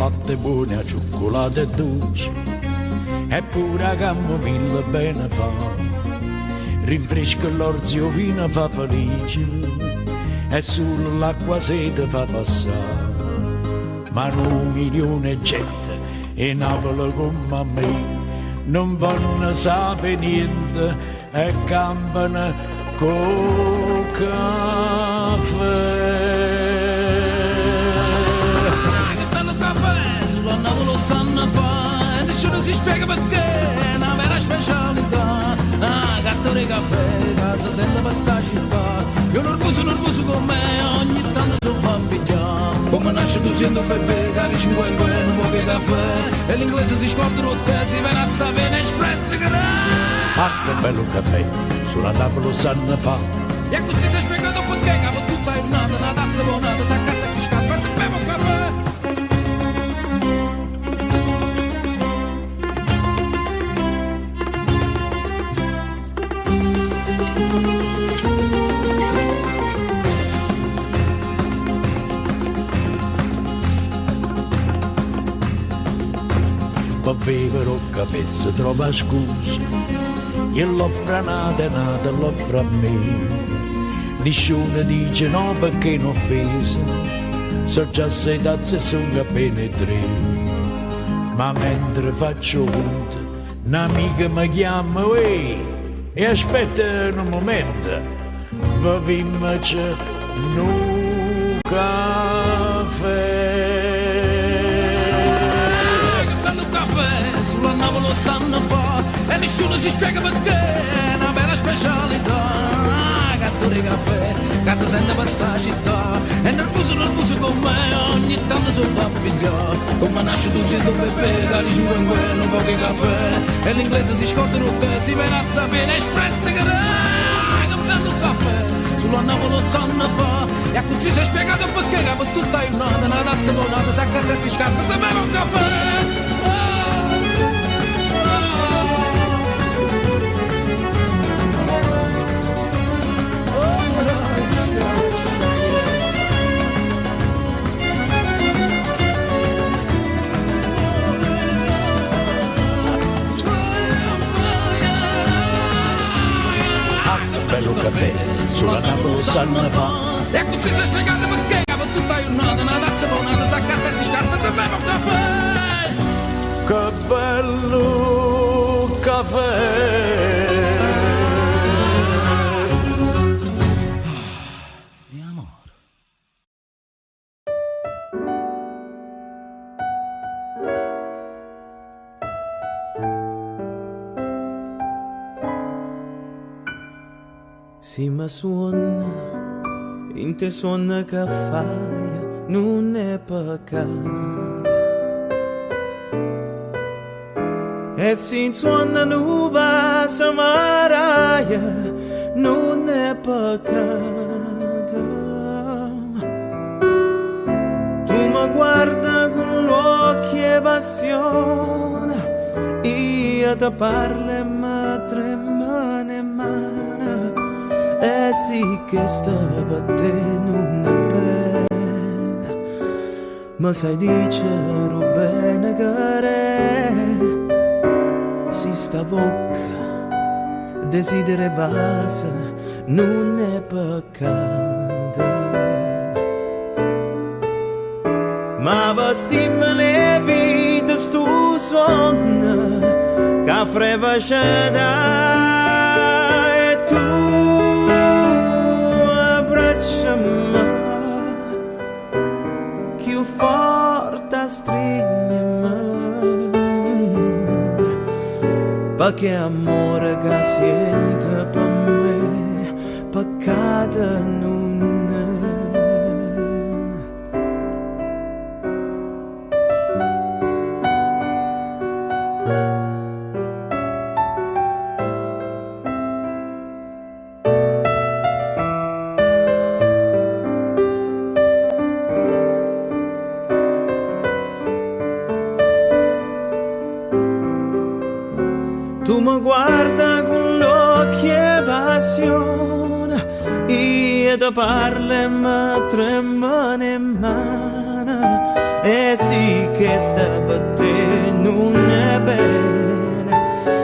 latte buono, a cioccolato e dolce, eppure a camomilla bene fa, rinfresca l'orzio vino fa felice, e solo l'acqua sete fa passare. Ma un milione di gente in Napoli come me non vanno sapere niente e campano col caffè. Che bello caffè, sulla Napoli lo sanno fare, e nessuno si spiega perché è una vera specialità. Gatto di caffè, casa sente per sta città, io nervoso con me, ogni tanto sono pappigiato. Come nasce tu sento bebè, cari 50 un po' di caffè, e l'inglese si scorda te, si viene a sapere espresso che Ah, che bello caffè, sulla tavola lo sanno fa. e così si è spiegato perché capo tutta giornata, una tazza buonata, si accatta e si scappa, se bevo un caffè. Per bere un caffè si trova scusa, e l'offre nata l'offre a me. Nessuno dice no perché non offesa, so già 6 tazze sono appena 3. Ma mentre faccio conto, un'amica mi chiama, uè, e aspetta un momento, beviamoci un caffè. Sulla Napoli lo sanno fa, e nessuno si spiega perché è una vera specialità. Gatto di caffè, casa sente per sta città, e nervoso con me, ogni tanto sono pappigliato. Come nasce tu sei dove beve, cari 50 un po' di caffè, e l'inglese si scorda te, si viene a sapere espresso che che bello caffè, sulla Napoli lo sanno fa, e così si è spiegato perché capo tutta giornata, una tazza buonata, si accatta e si scappa, se beve un caffè. Bello caffè, sulla Napoli lo sanno fa. E così si è spiegato perché capo tutta giornata, una tazza buonata, si accatta e si scappa, se beve un caffè. Che bello caffè. Mi amore. Si mi suona, in te suona che fai, non è peccato. E si suona nuova samaraia, non è peccato. Tu mi guarda con l'occhio e passione, io ti parlo e mi tremane mano. E sì che sta per te non è bene, ma sai dicere bene che re, si sta bocca, desidera vasa, non è peccato. Ma vestimmi le vite stu suona, che freva sceda. Più forte stringermi, perché amore che sente per me, peccato non è. Tu mi guarda con l'occhio e passione, io ti parlo e mi tremano in mano. E sì che questa per te non è bene,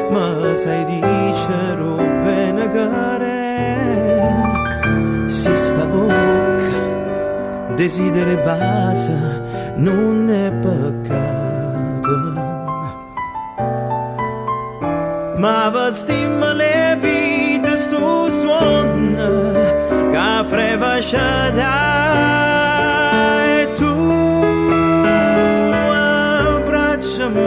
ma sai dicere bene che se sta bocca desideri basa non è peccato, ma vestimmo le vite sto suono che freva sciada e tu abbracciami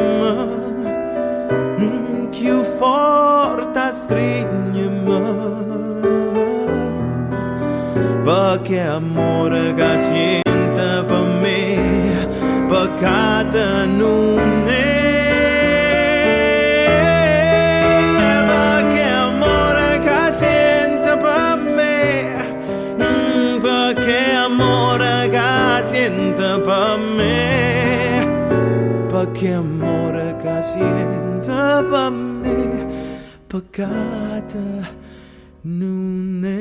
più forte stringiami, perché amore che sente per me peccato non è. Per me, perché amore che sente per me, peccato non è.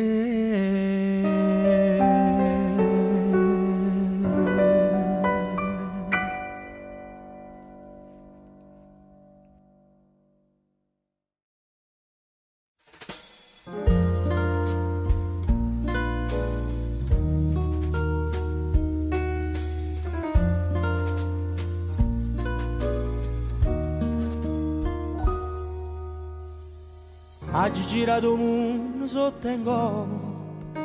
Oggi girato il mondo sotto in coppa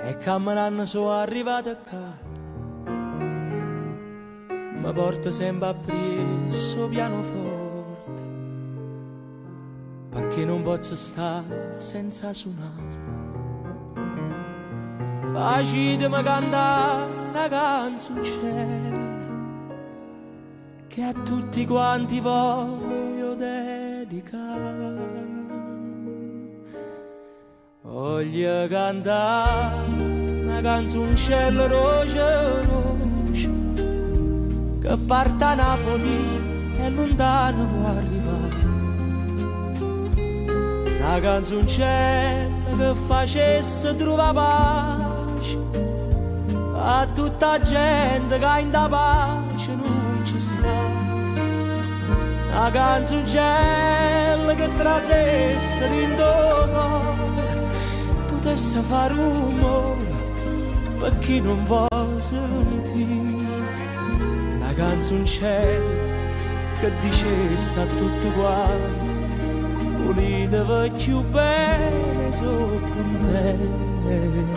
e camminando sono arrivato qua. Mi porta sempre appresso pianoforte, perché non posso stare senza suonare. Facitemi cantare una canzoncella che a tutti quanti voglio dedicare. Voglio cantare una canzoncella roce roce che parte da Napoli e lontano può arrivare. Una canzoncella che facesse trovare pace a tutta gente che in da pace non ci sta. Una canzoncella che trasesse dentro potesse fare rumore per chi non vuole sentire. Una canzoncella che dicesse a tutti quanti volete più bene, sono contenta.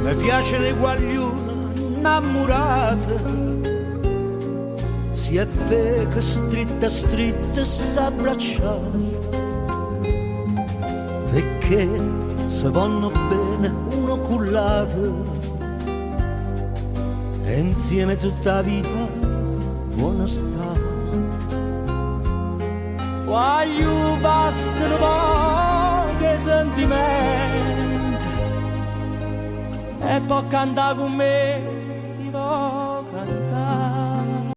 Mi piace le guaglione innamorate, si è vero che stretta stretta s'abbracciare, perché se vanno bene uno cullato e insieme tutta la vita buona sta. Voglio bastano pochi sentimenti e poi cantare con me, ti può cantare.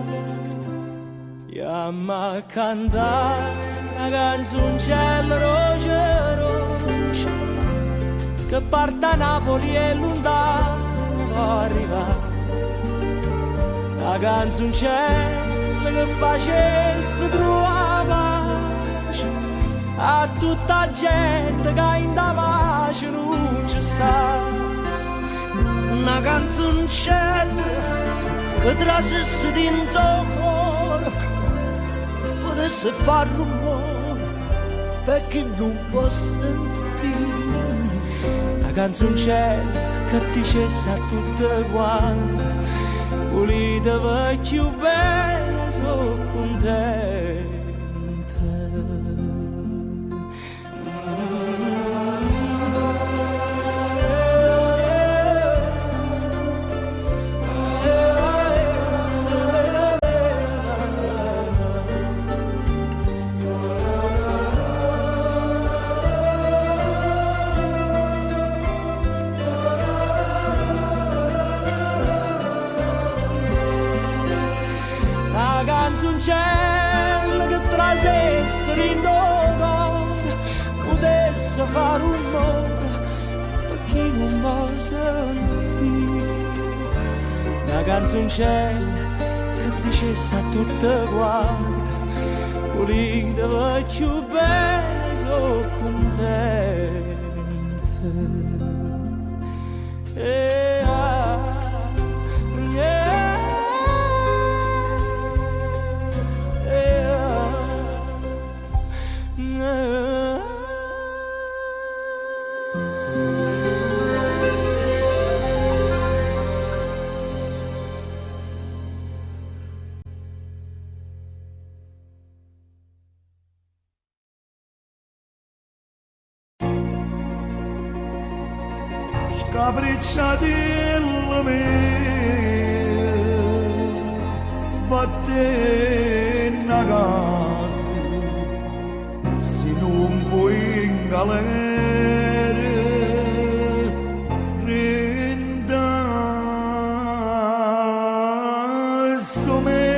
Chiama a cantare una canzoncella roce roce che parte da Napoli e lontano può arrivare. Una canzoncella che facesse trovare pace a tutta gente che in da pace non ci sta. Una canzoncella che trasesse dentro il cuore potesse far rumore per chi non può sentire. Una canzoncella che dicesse a tutte quante volete più bene, sono contenta. Canzoncella che quasi essere in cuore potesse fare un modo per chi non vuole sentire una canzoncella che dicesse a tutte quante pulite più bene sono contente. Capricciatella mia, vattene a casa, se non vuoi in galera, renda sto mese.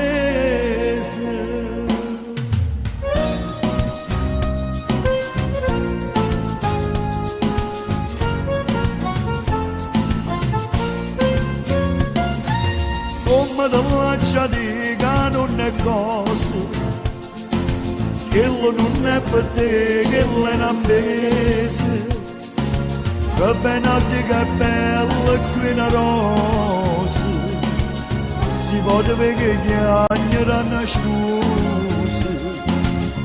Come te lascia dire che non è cosa, quello non è per te, quello è una mbese, che benatti che è bella qui una rosa, si può dire che chiagnera una scusa,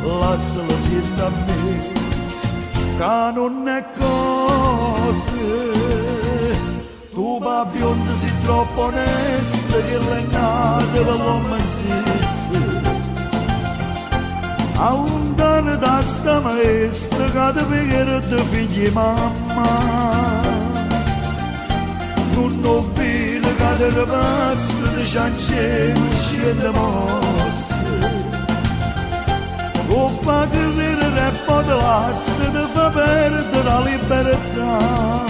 lasciala sempre a me, che non è cosa. Tu va bionda sei troppo onesta che l'è nata per l'uomo esiste. Allontana da sta maestra che ti pregherà di figli mamma. Non ho visto che ti ripassa di ciancino scende mosse. O fa correre e poi ti lascia ti fa perdere la libertà.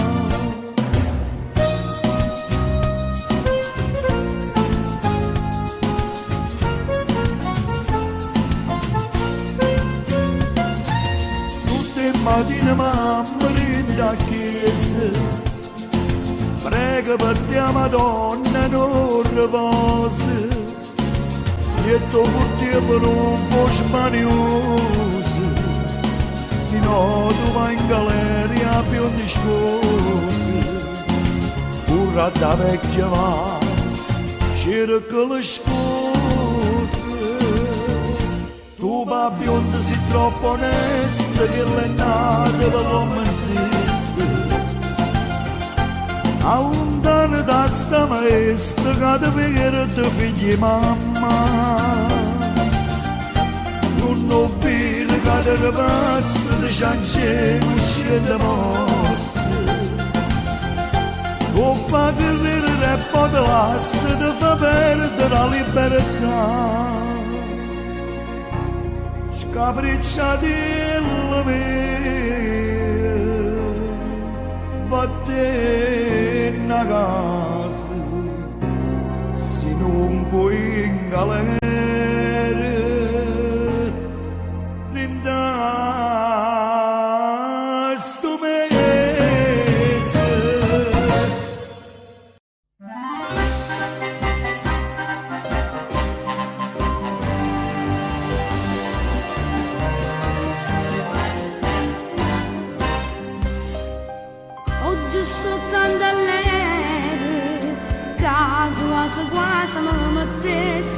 Mattina mamma rinda a chiesa, prega per te Madonna non riposa, e tu porti per un po' smanioso, se no tu vai in galleria più discosa, pure da vecchia va, cerca le scuse. Tu va bionda sei troppo onesta che l'è nata per l'uomo esiste. Allontana da sta maestra che ti pregherà di figli mamma. Non ho visto che ti ripassa di ciancino scende mosse. O fa correre e poi ti lascia ti fa perdere la libertà. Capricciatella mia, vattene a casa, se non vuoi in galera, rinda sto mese. Quasi mi mettessi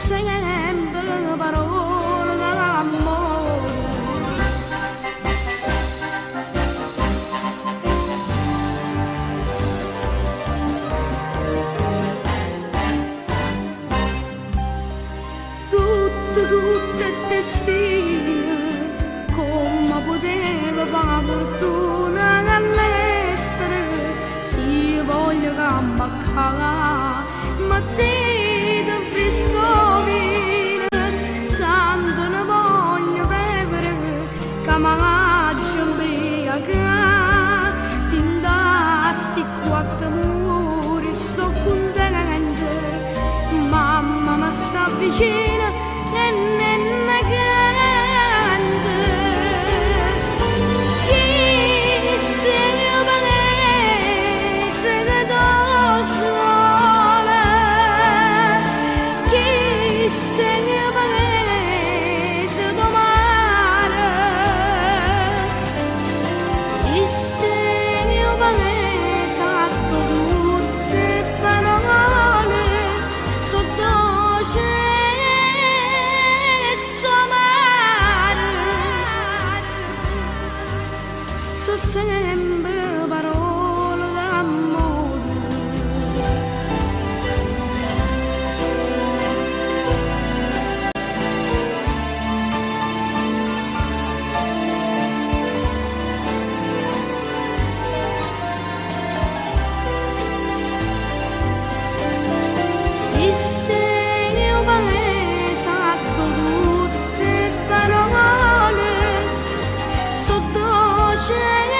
sempre parole d'amore. Tutto è destino, come poteva fare fortuna all'estero, si voglio cambaccare, ma te da fresco vino, tanto ne voglio bere, che m'aggia imbriaca, tinta sti quattro muri, sto contenta, mamma mi sta vicina, e ne canta. Chi stia palese che do sola, chi stia palese domani, chi stia palese a tutte parole, sotto so sempre parole d'amore. Ti stegno palese a tutte parole, sotto cielo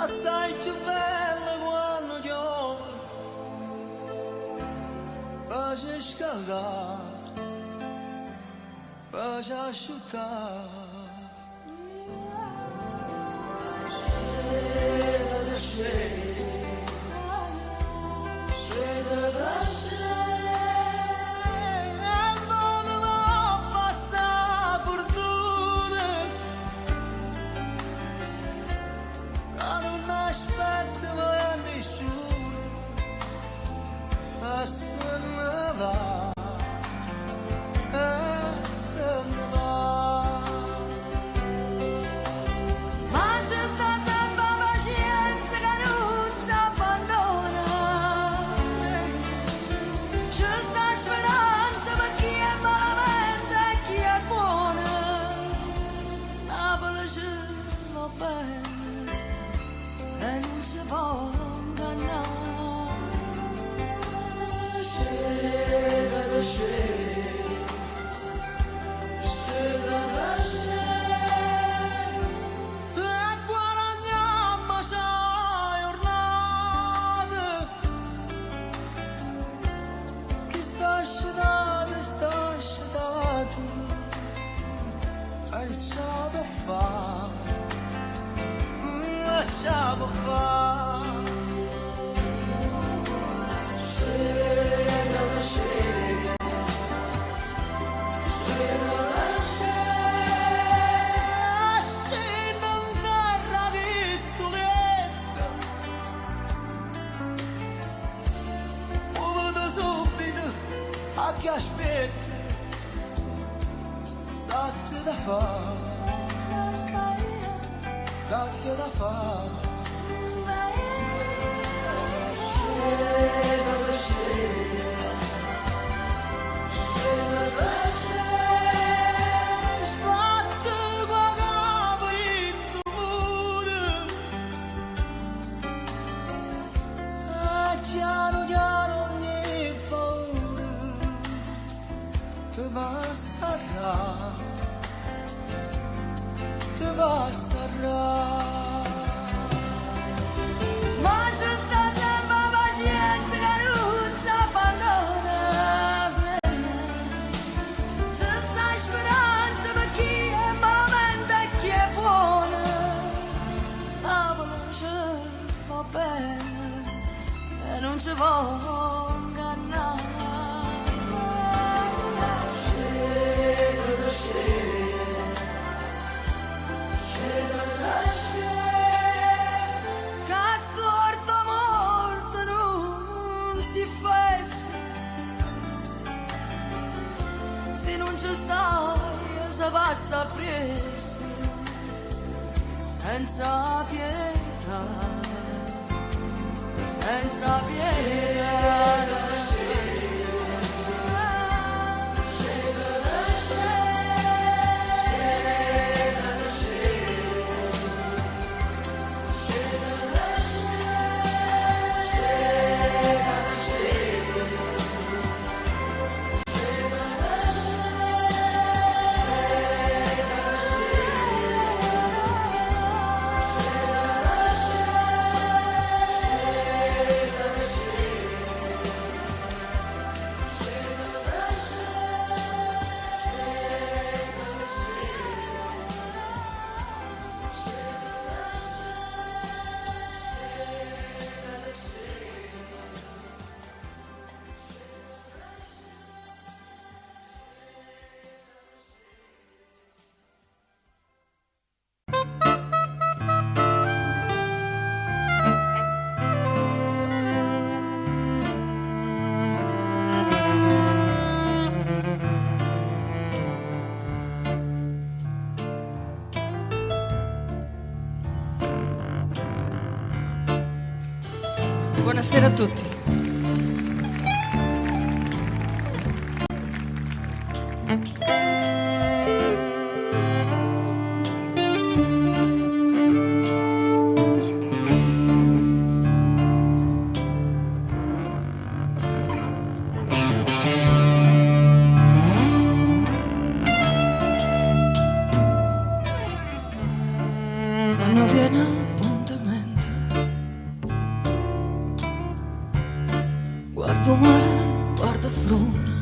Assai più bella quando piove, face scaldare, face asciuttare. Sceda da lasciamo fare. Scena da scena, scena da scena, scena in terra di studente. Ho vedo subito a chi aspetta, date da fare. Date da fare. Scena da scena, basta ma ci sta sempre pazienza che non ci abbandona ci sta speranza per chi è malamente e chi è buono la voce va bene e non ci può ingannare. Se non ci stai, si passa presto, senza pietà, senza pietà. Buonasera a tutti. Quando viene appuntamento guardo mare, guardo fruna,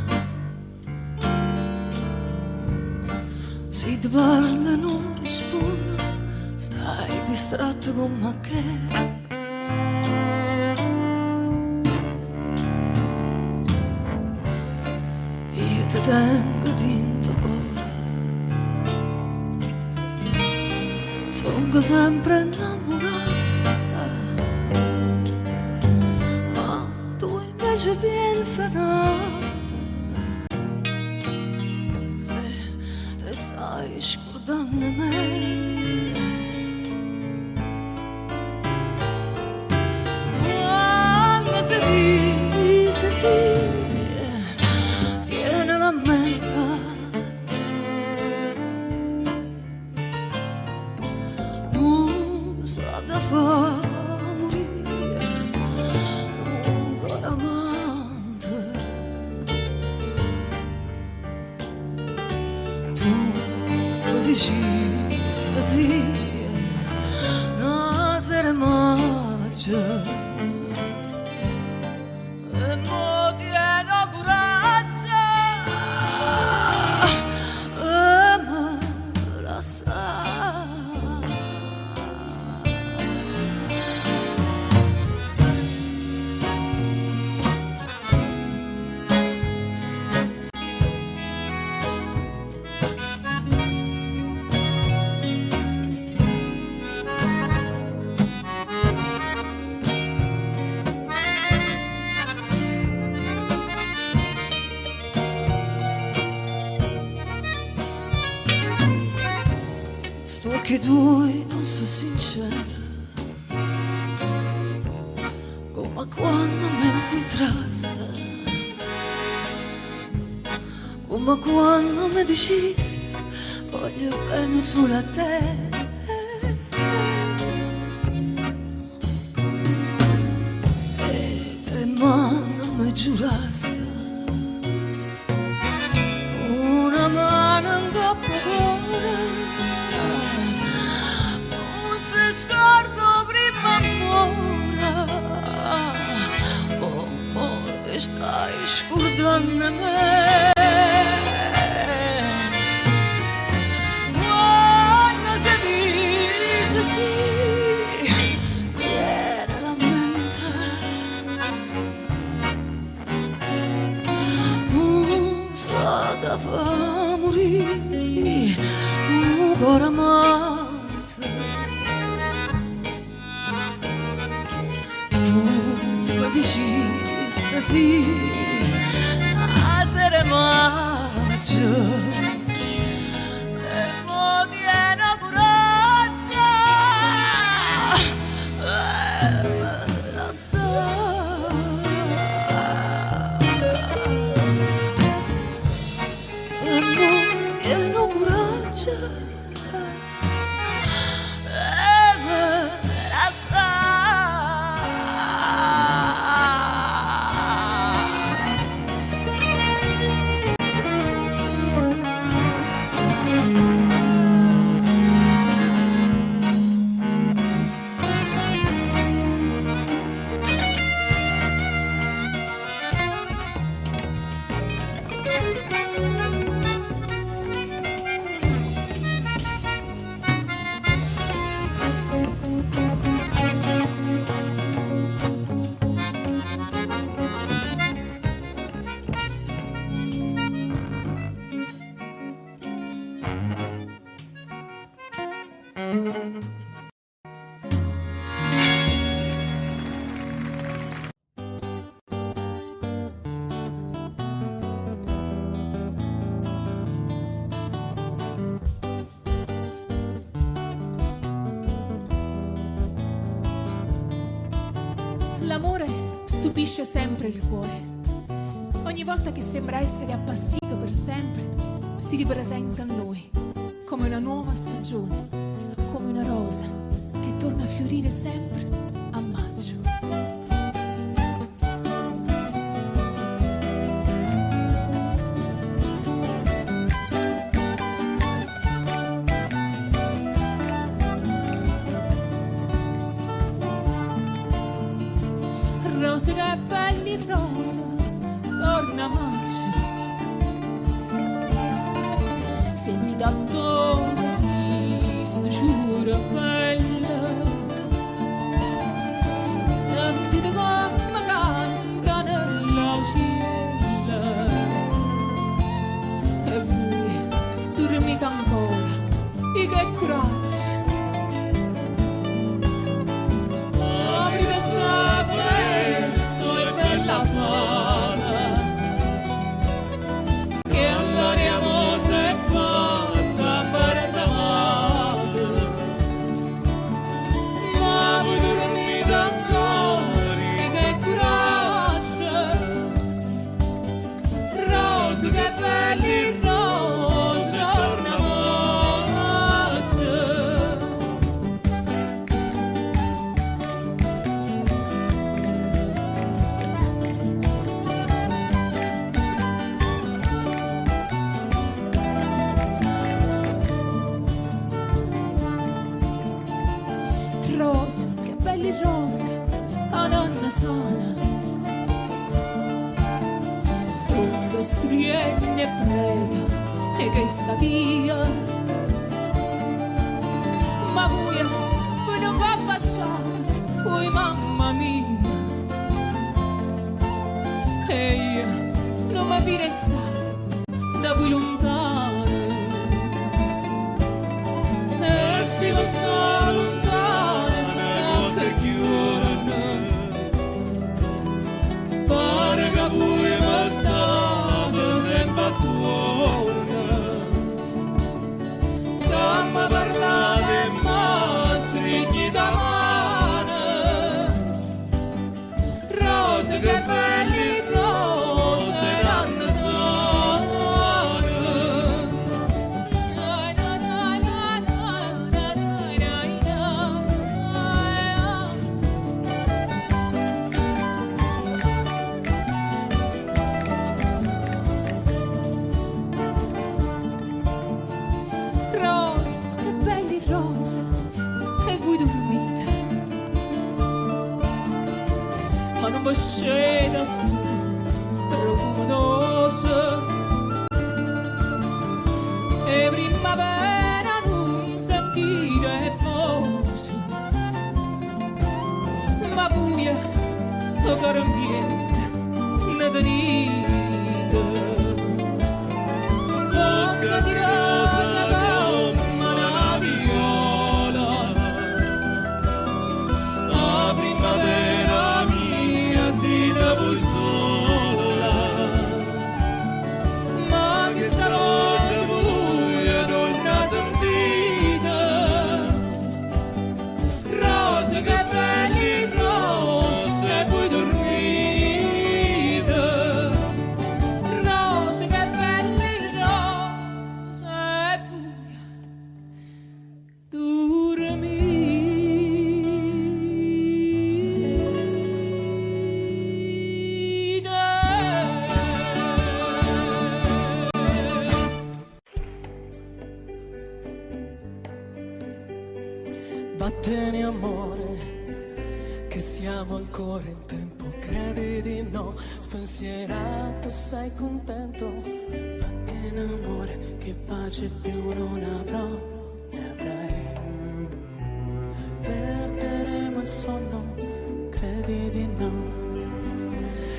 si ti parla non risponde, stai distratto con me che io ti tengo dentro cuore, sono sempre innamorata, ma tu invece pensa nada, te stai scordando me. Quando si dice sì, tiene la mente, non sa da far morire un cuore amante. Tu lo dici stasera, una sera magia, e mo tieno coraggio, e me la sa. Sto occhi tuoi non so sincera, come quando mi incontraste, come quando mi dicesti voglio bene solo a te. E tremando mi giuraste una mano in coppa cuore, che stai scordando me. Quando si dice sì, tiene la mente. Sa che fa morire un cuore amante. Fu decisa sì a essere maggio e mo tiene coraggio e me la sa. E mo tiene coraggio e me la sa. L'amore stupisce sempre il cuore. Ogni volta che sembra essere appassito per sempre, si ripresenta a noi come una nuova stagione, come una rosa che torna a fiorire sempre a maggio. Rose capelli rosa, torna maggio. Senti tanto questa giura bella, sentite come canta nella cella. E voi dormite ancora, e che coraggio. Apri questa festa e bella fata, che alloriamo se fatta per zamata. Ma voi dormite ancora, e che coraggio. Rose che belli rose, torna maggio. Rosa, che belli rosa, a nonna sana. Sotto strienne e preda, e che sta via. Ma voi non va affacciate, voi mamma mia. E io non mi vi restare da voi lontano. E si va sta lontana, notte chiude. Pare che voi mi state sempre attorno. Dammi parlare, ma stringi da mano. Rose che belli rose, ranno sana. primavera non sentire voce, ma buia ancora ambiente ne venite. Bocca di rosa come una viola, la primavera mia si devo sola, ma che sta voce buia non la sentite. Rose che belli rose e voi dormite, rose che belli rose e voi Vattene amore, che siamo ancora in tempo, credi di no, spensierato sei contento. Vattene amore, che pace più non avrò, ne avrai. Perderemo il sonno, credi di no,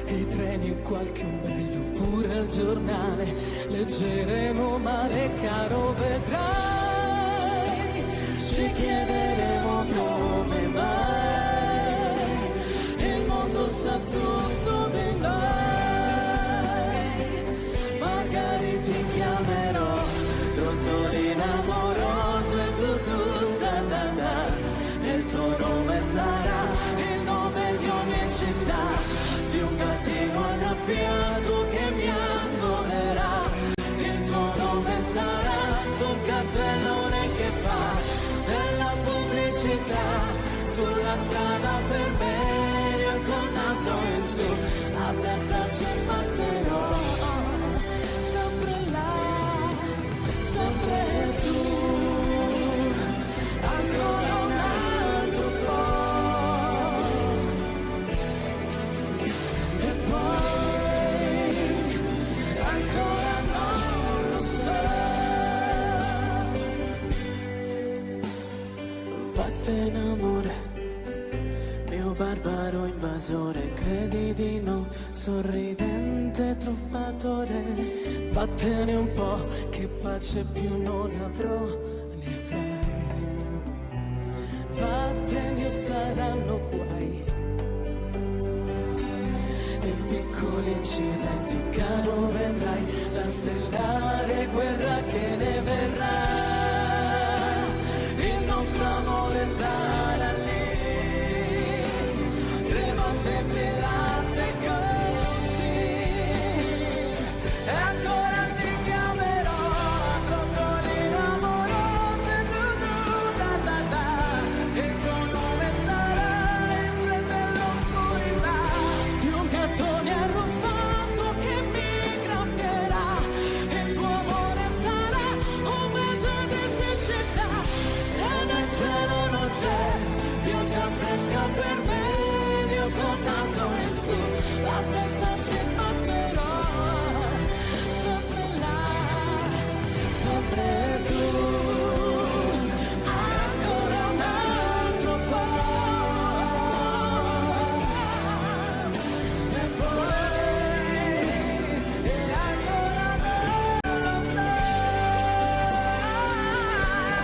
e i treni e qualche ombrello, pure il giornale, leggeremo male caro, vedrai. Ci chiederemo come mai il mondo sa tutto di noi. Magari ti chiamerò Trottolina amorosa e tu da da da, e il tuo nome sarà il nome di ogni città, di un gattino annaffiato che mi angolerà. Il tuo nome sarà sul cartellone che fa della pubblicità, sulla strada per bene col naso in su, a testa ci sbatterò, sempre là, sempre tu, ancora un altro po', e poi ancora non lo so. Vattene amore, mio barbaro invasore, credi di no, sorridente truffatore. Vattene un po', che pace più non avrò, ne avrai. Vattene o saranno guai, e i piccoli incidenti, caro vedrai, la stellare guerra che ne verrà. Il nostro amore sarà lì, tremante, brillante così, e ancora ti chiamerò Trottolino amorosa e tu da da da, il tuo nome sarà in fretta dell'oscurità, di un gattone arruffato che mi graffierà. Il tuo amore sarà un mese di siccità, e nel cielo non c'è pioggia fresca per me, io col naso in su, la testa ci sbatterò, sempre là, sempre tu, ancora un altro po', e poi ancora non lo so,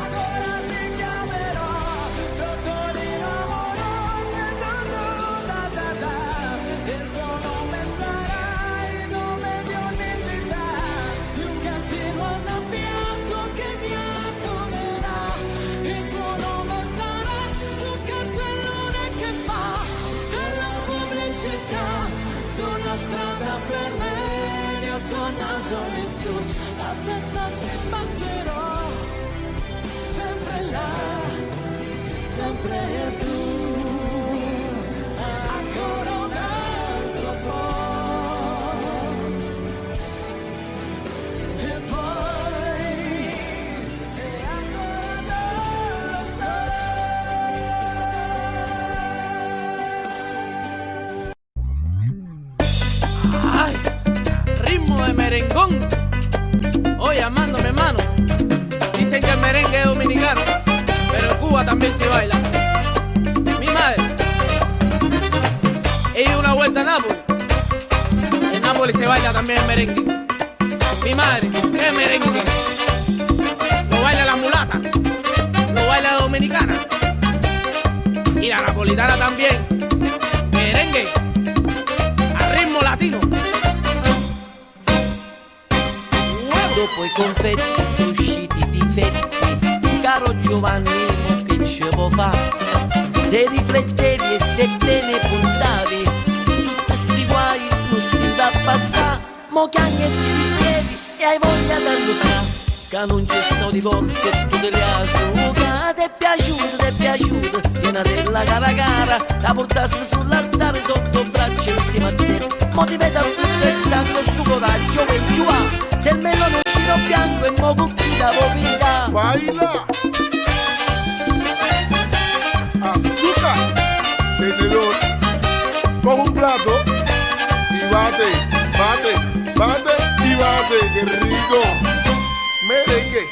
ancora ti chiamerò Trottolino amorosa e tu da da da, il tuo nome sarà il nome di ogni città, di un gattino annaffiato che mi accoglierà. Il tuo nome sarà sul cartellone che fa della pubblicità, sulla strada per me, io col naso in su, la testa ci sbatterò, sempre là, sempre tu, ancora un altro po', e poi ancora non lo so. Ay, ritmo de merengón. Oye, Armando, mi hermano. Dice también se baila. Mi madre. He ido una vuelta a Nápoles. En Nápoles se baila también el merengue. Mi madre, ¿qué merengue? Lo baila la mulata, lo baila la dominicana y la napolitana también. Merengue a ritmo latino. Dopo i confetti sono usciti i difetti, caro Giovanni, mo che ci può fare? Se riflettevi e se bene puntavi, tutti sti guai non sti da passare, mo che anche ti rispieghi e hai voglia da lottare, che non c'è sto divorzio e tu te le asuga, ti è piaciuto, piena della cara cara, la portaste sull'altare sotto braccio insieme a te, mo ti vedo a frutto e stanco su coraggio e giù va, se il melone è uscito bianco e mo cucchi da vomita. Baila. Azúcar. Tenedor. Coge un plato y bate y bate. Qué rico. Merengue.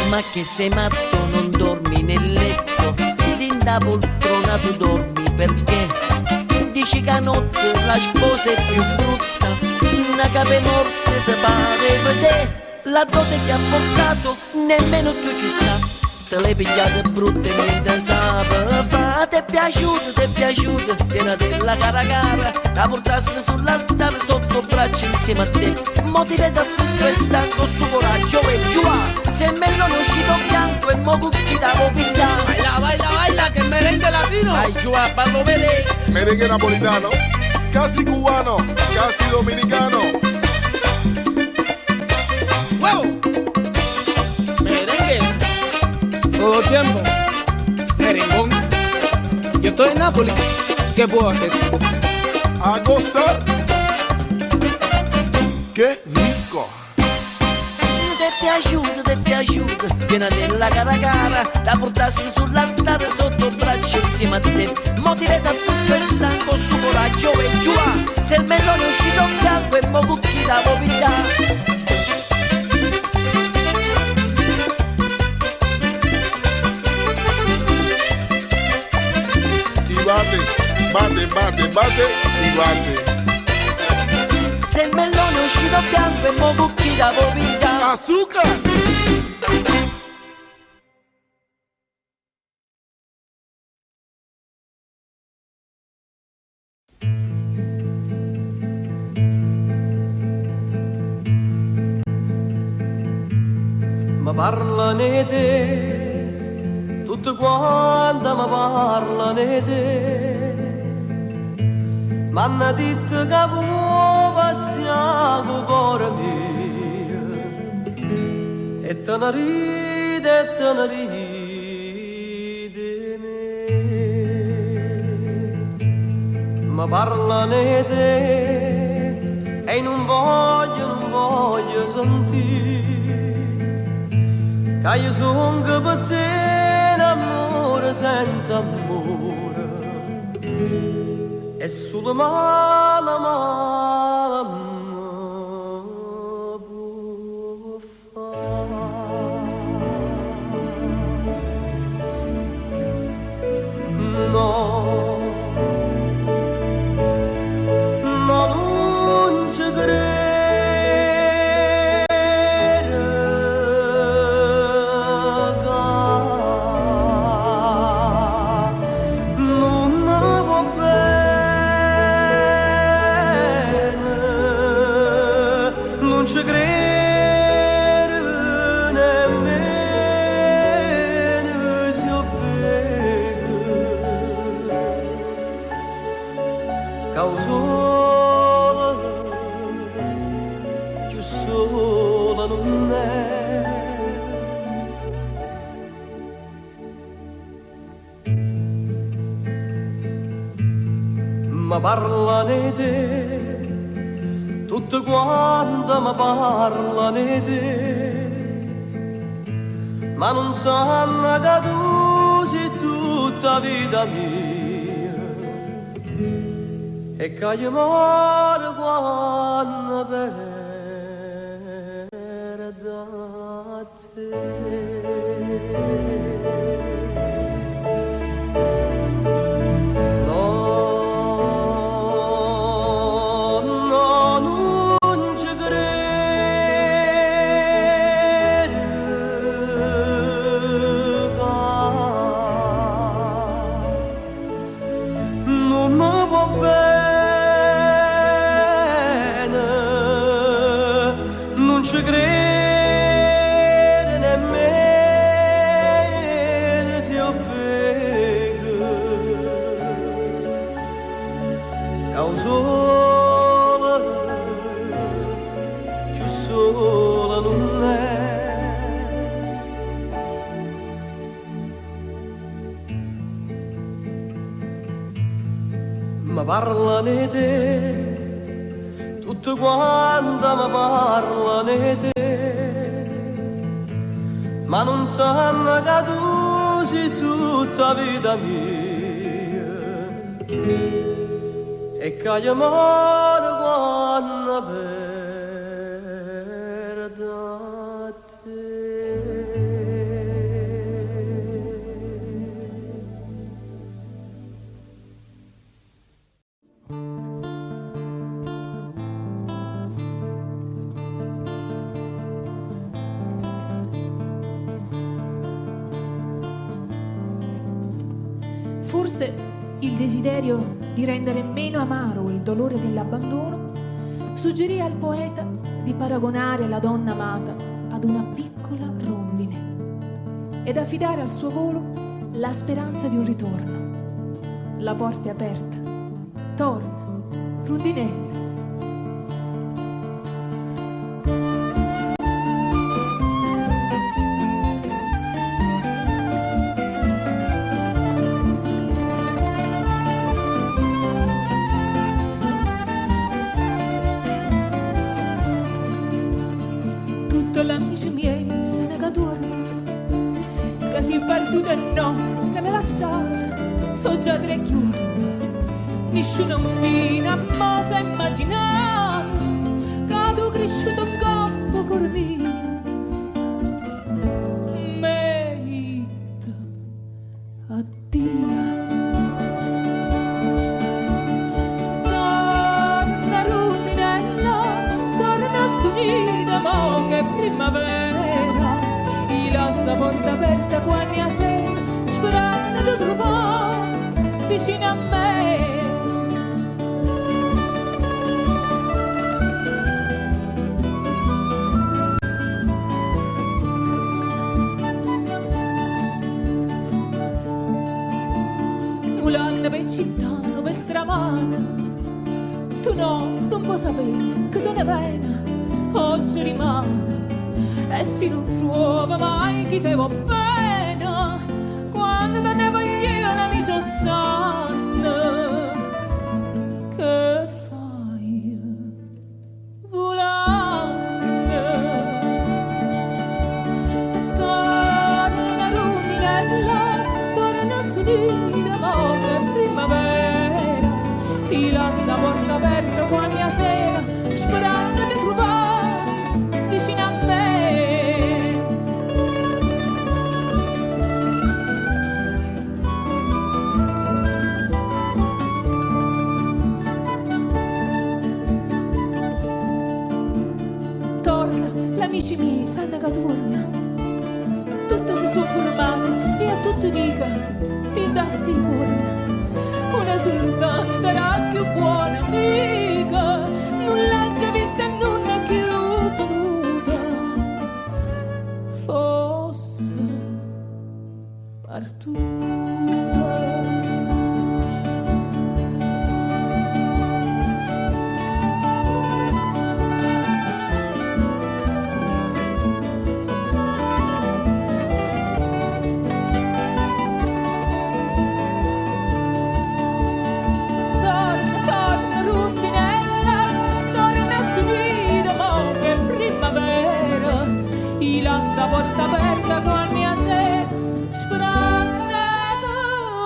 Ma che sei matto, non dormi nel letto, linda poltrona tu dormi perché? Dici che a notte la sposa è più brutta, una cave morte te pare vedere, la dote che ha portato nemmeno tu ci sta. Te le pigliate brutte mentre sape fa, ti è piaciuto, piena della cara cara, la portaste sull'altare sotto braccio insieme a te, mo ti vedo a frutto e stanco su coraggio e giù va, se il melone è uscito bianco e mo cucchi da vomita. Baila, che merengue latino. Vai giù a ballo merengue. Merengue napolitano, casi cubano, casi dominicano. ¡Huevo! Merengue. Todo el tiempo. Merengón. Yo estoy en Nápoles. ¿Qué puedo hacer? A gozar. Qué rico. Ti è piaciuto, piena della cara cara, la portaste sull'altare sotto braccio insieme a te, mo ti vedo a frutto e stanco su coraggio e giù va, se il melone è uscito bianco e mo cucchi da vomita. Bate y bate. Se il melone è uscito bianco e mo cucchi da vomita. Azúcar. Ma parlano di te, tutto quanto mi parlano di te. M'hanno detto che vuoi pazziare con cuore mio, e te ne ride me. Ma parlano di te e non voglio sentire, che io sono che per te in amore senza amore, e solo male può fare. No, non ci ma parlano di te, tutto quanto mi parlano di te, ma non sanno che tu sei tutta vita mia, e che io muore quando perdo te. ci crede nemmeno se io vedo causola più sola non è. Ma parlano di te, tutto quanto mi parlano di te, ma non sanno che tu sei tutta vita mia e che io muore quando perdo te. Forse il desiderio di rendere meno amaro il dolore dell'abbandono suggerì al poeta di paragonare la donna amata ad una piccola rondine ed affidare al suo volo la speranza di un ritorno. La porta è aperta. Torna, rondinella. L'amici miei se ne tornano, che si partito e no, che me la sa, so già 3 chiudi, nessuno fino a mo' sa immaginare, che tu cresciuto un campo col mio, merito, addio. Torna rondinella, torna stupida, mo' che primavera, ti lascia porta aperta quando a sera, sperando di trovare vicino a me. Mulando per città, per stramata, tu no, non puoi sapere che tu ne vieni, oggi rimane. E se non trova mai chi te va bene, quando te ne voglio la mi sanno, che fai volando? Torna rondinella, torna studita, ma che primavera, ti lascia porta aperta quando a sera, sperando di trovare vicino a me. Torna, gli amici miei sanno che torna, tutti si sono formati e a tutti dica, ti dassi buona, una soltanto era più buona amica, non l'ha già vista e non l'ha più voluta, fosse partuta. Torna rondinella, torna stupida, mo' che primavera, ti lascia porta aperta con mia sera, sperando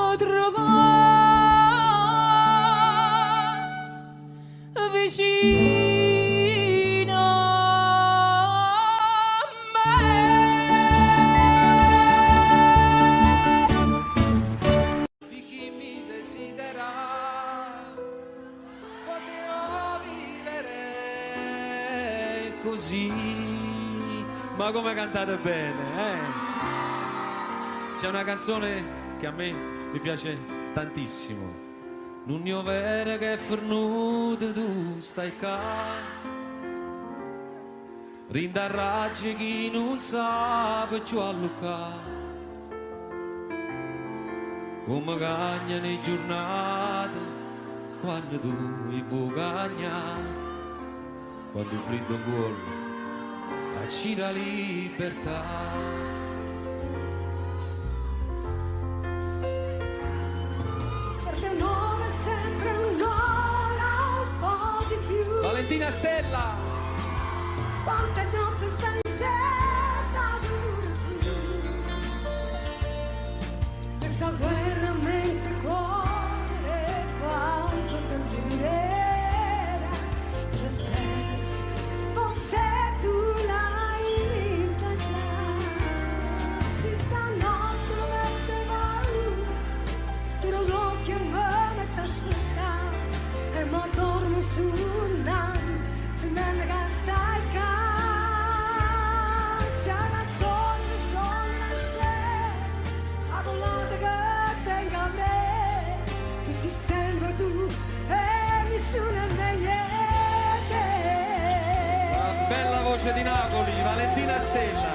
di trovare vicino a me. Di chi mi desidera, potevo vivere così. Ma come cantate bene, eh? C'è una canzone che a me mi piace tantissimo. Non io vero che è fornuto tu stai qua, rindarraggi chi non sa più alluccare, come cagna le giornate quando tu vuoi cagnare, quando il freddo cuore accira libertà. Per te un'ora è sempre un'ora, un po' di più. Valentina Stella! Quante notti stai in scelta dura più. Questa guerra mente cuore, quanto tempo durerà. La persi, forse tu l'hai vinta già. Si stanotte lo mette valore, tiro l'occhio e me mette a aspettare. E ma dormo su un anno, se me ne stai qua. Se hai ragione, sono una scena, ma con l'altra che tengo avrei. Tu sei sempre tu e nessuno è meglio di te. La bella voce di Napoli, Valentina Stella.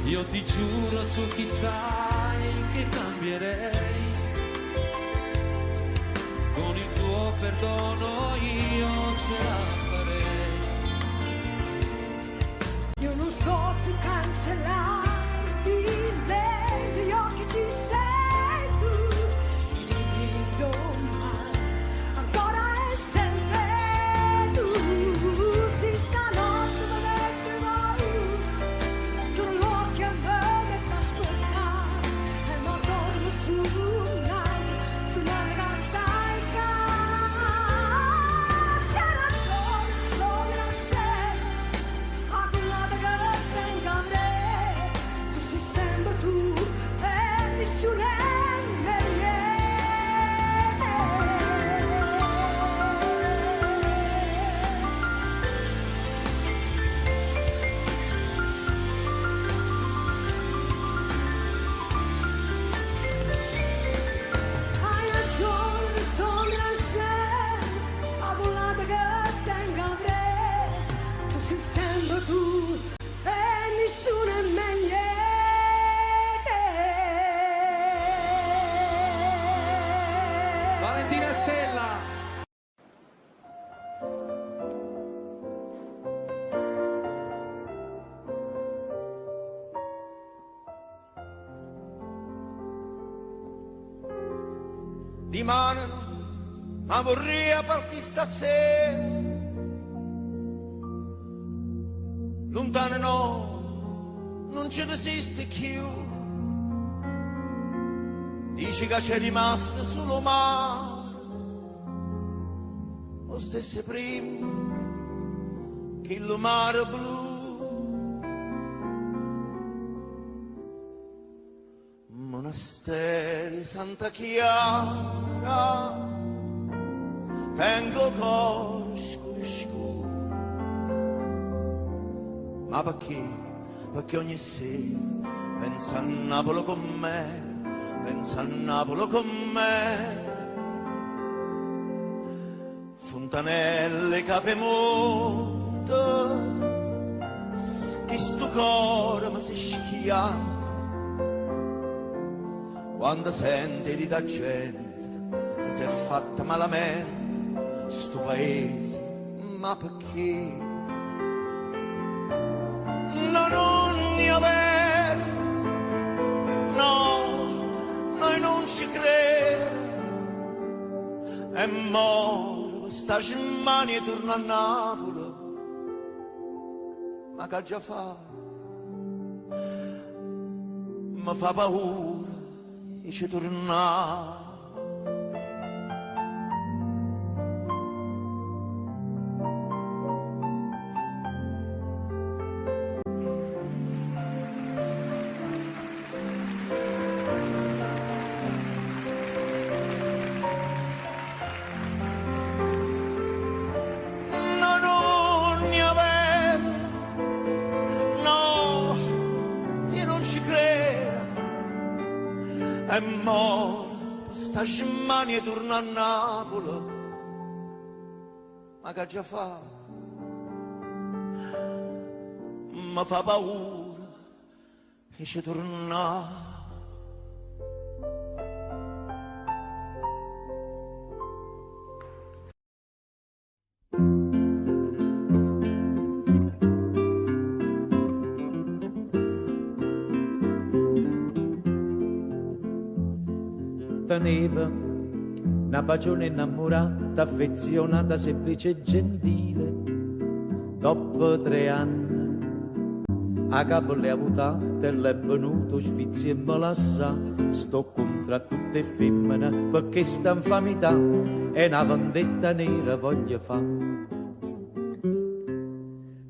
Io ti giuro su chi sai che cambierei, con il tuo perdono io ce la farei. Io non so più cancellarti, negli occhi ci sei tu, e nei miei domani ancora e sempre tu. Si stanotte me mette paura, chiudo l'occhio e me metto a aspettare, e ma dormo su un anno, su un'anno che stai qua. Se hai ragione, sono una scena, a quell'altra che tengo avrei. Tu sei sempre tu e nessuno è meglio di te. Hai ragione, sono una scena, a quell'altra che tengo avrei. Tu sei sempre tu e nessuno è meglio di te. Valentina Stella! Di mano, ma vorrei partire stasera. Lontano no, non ce ne esiste più. Dici che c'è rimasto solo mare, lo stesso prima che il mare blu. Monasteri Santa Chiara, tengo cuore scuro scuro. Ma perché? Perché ogni sera pensa a Napoli con me, pensa a Napoli con me. Fontanelle, Capemonte, che sto cuore mi si schianta quando sente di da gente che si è fatta malamente sto paese. Ma perché? No, non ne avere, no, noi non ci crediamo. È morto per sta cimania e torna a Napoli. Ma che già fa? Mi fa paura e ci torna. È morto, sta cimania torna a Napoli. Ma che già fa? mi fa paura e ci torna. Teneva una bacione innamorata, affezionata, semplice e gentile. Dopo 3 anni a capo le ha avutate, le è venuto sfizio e malassa. Sto contro tutte femmine perché sta infamità è una vendetta nera voglio fa.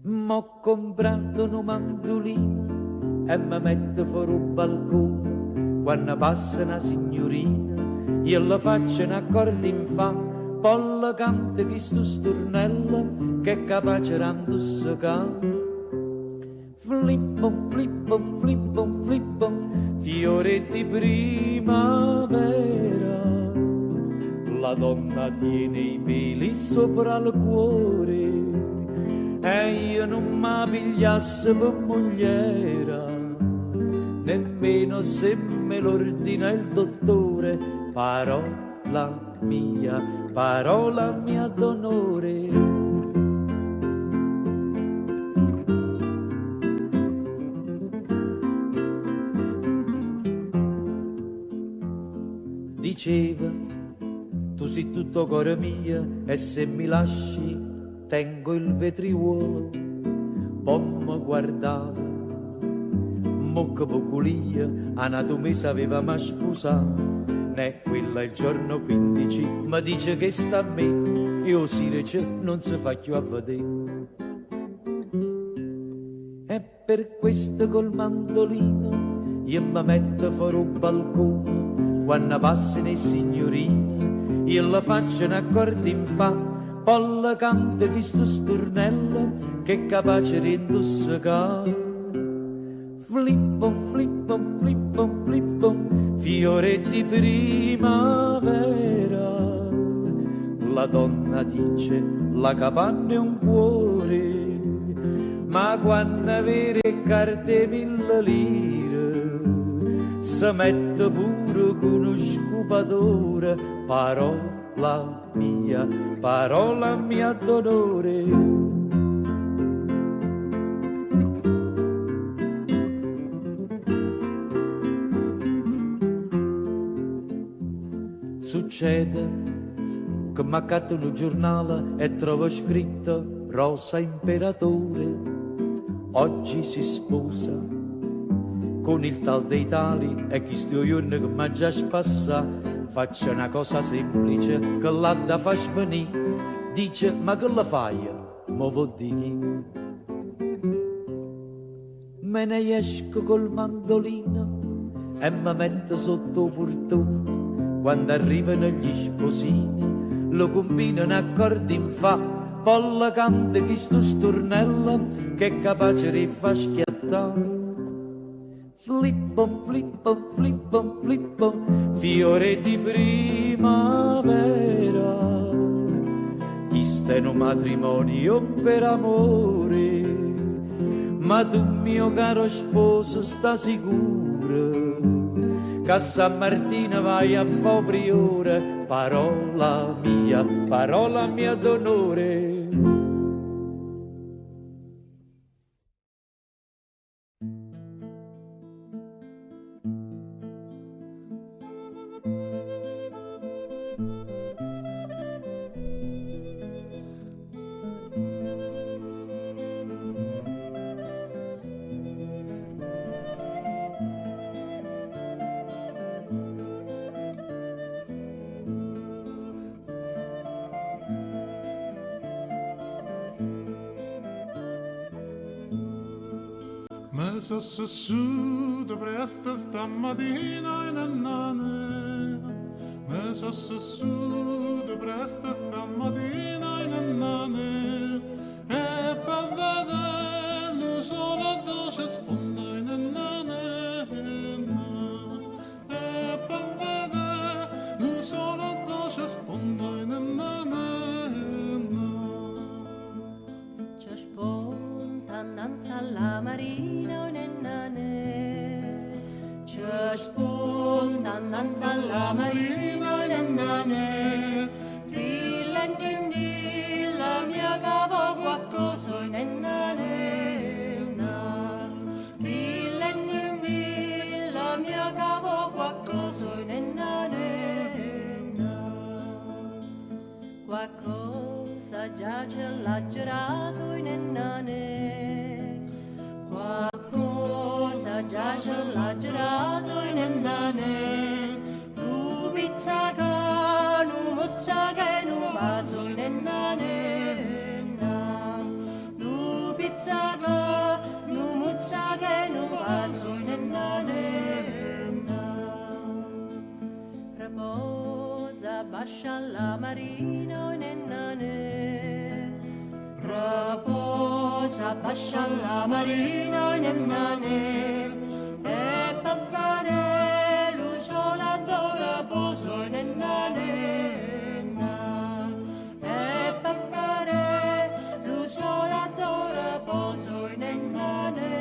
M'ho comprato una mandolina e mi metto fuori un balcone. Quando passa una signorina, io la faccio un accordo in fa, poi la canta chi sto stornello che è capace di ca. Flippo, flippo, flippo, flippo, fiore di primavera. La donna tiene i peli sopra il cuore e io non mi pigliasse per mogliera, nemmeno se me l'ordina il dottore. Parola mia d'onore. Diceva, tu sei tutto cuore mio e se mi lasci tengo il vetriuolo. Poi mi guardava, mocca poculia, anatomia sapeva ma sposato. Né quella il giorno 15 mi dice che sta a me e o Sirece non si fa più a vedere. E per questo col mandolino io mi metto fuori un balcone. Quando passano le signorine io la faccio un accordo in fa, poi la canta chi sto stornello che è capace di indossare. Flippo, flippo, flippo, flippo, fiore di primavera. La donna dice, la capanna è un cuore, ma quando avere carte 1000 lire, si mette pure con uno scupatore. Parola mia d'onore. Succede che mi accatto un giornale e trovo scritto Rosa Imperatore oggi si sposa con il tal dei tali e questo giorno che mi già spassa. Faccio una cosa semplice che l'ha da far venire. Dice ma che la fai? Mo vo di chi? Me ne esco col mandolino e mi metto sotto portone. Quando arrivano gli sposini lo combinano accordi in fa, poi la canta chi sto stornello che è capace di far schiattare. Flippo, flippo, flippo, flippo, fiore di primavera. Chi sta in un matrimonio per amore, ma tu mio caro sposo sta sicuro che a San Martino vai a fo priore. Parola mia d'onore. Me so sessuto presto stamattina in annane. Me so sessuto presto stamattina in annane. E per vederlo solo dolce sponda in annane. E per vederlo solo dolce sponda in annane. C'è sponda innanzi alla marina nennane, ci spunta innanzi alla marina nennane, dilla ninni la mia cavo qualcosa nennane, dilla ninni la mia cavo qualcosa nennane, qualcosa già ce l'ha girato in ennane, qualcosa già ce l'ha girato in ennane, tu pizza che nu mozza che nu vaso in ennane, tu pizza che nu mozza che nu vaso in ennane, reposa bascia la marina in ennane, reposa bascia la marina in ennane, e pappare lu sola do reposo in ennane, e pappare lu sola do reposo in ennane.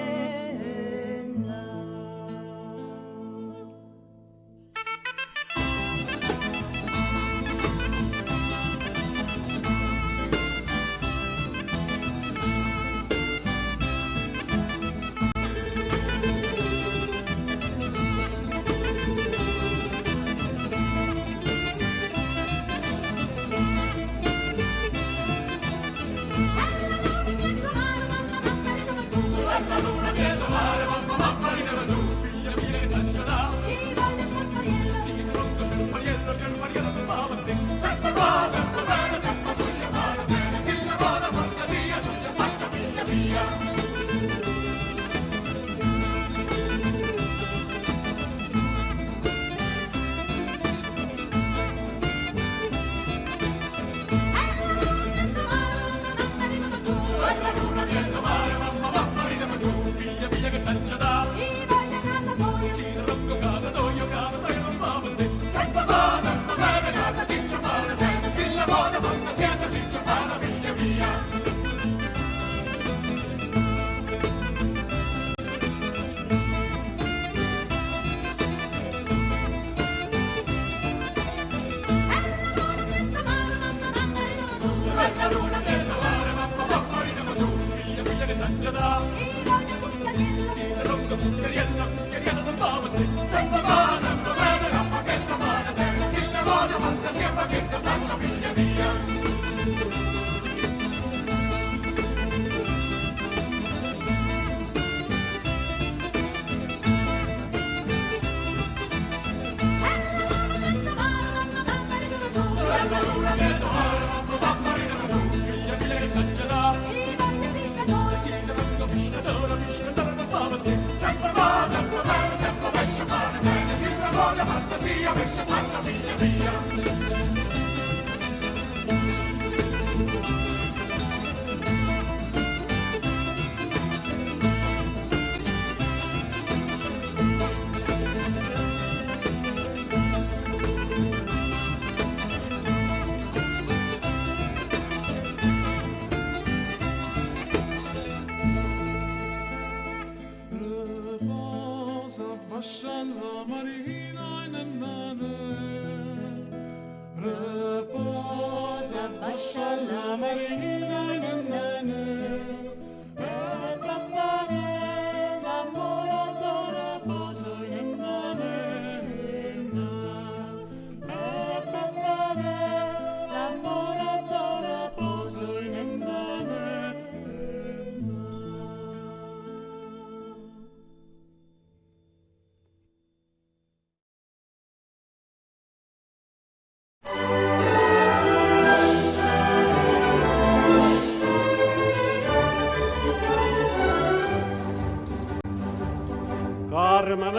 Carmen,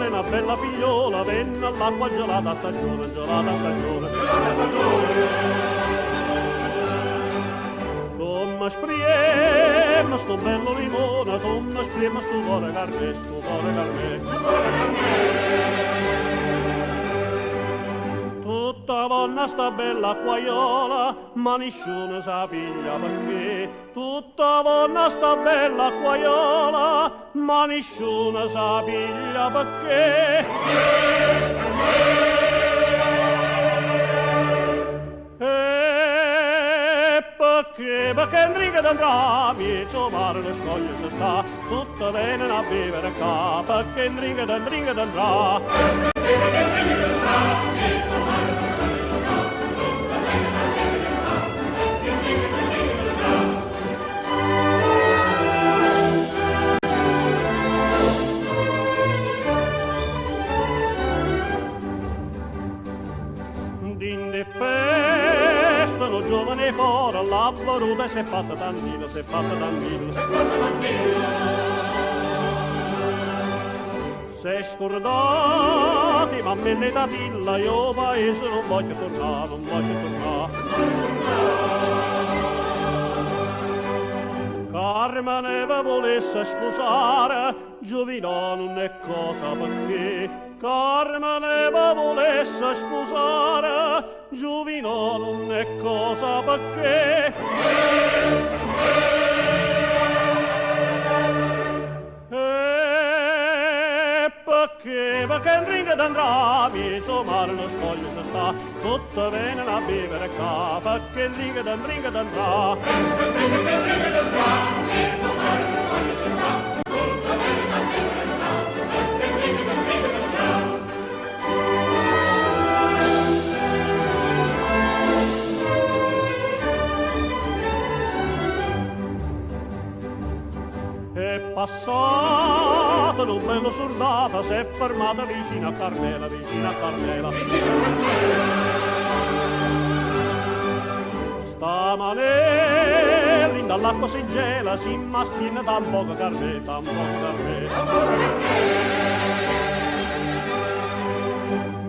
una bella figliola, venne all'acqua gelata stagione, gelata stagione, gelata stagione. Come spriema sto bello limone, come spriema sto cuore carne, sto cuore carne, sto cuore carne. tutta vonna sta bella acquaiola, ma nessuno sa piglia perché. Tutta vonna sta bella acquaiola, ma nessuno sa piglia perché. Perché in riga d'andrà, mezzo mare lo scoglio si sta, tutta bene a vivere qua, perché in riga d'andrà. Giovane fora, la varuta si è fatta tantino, si è fatta tantino. Si è scordati, ma me ne da villa, io paese non voglio tornare, non voglio tornare. Carmine vi volesse sposare, Giovino non è cosa perché. Carmine vi volesse sposare, Giovino non è cosa perché. Perché in ringa d'andrà, mezzo mare lo scoglio si sta, tutta bene a vivere qua, perché in ringa d'andrà. Passato un bello soldata, si è fermata vicino a Carmela, vicino a Carmela. Stamane dall'acqua si gela, si mastina da un poco Carmela, da un poco Carmela.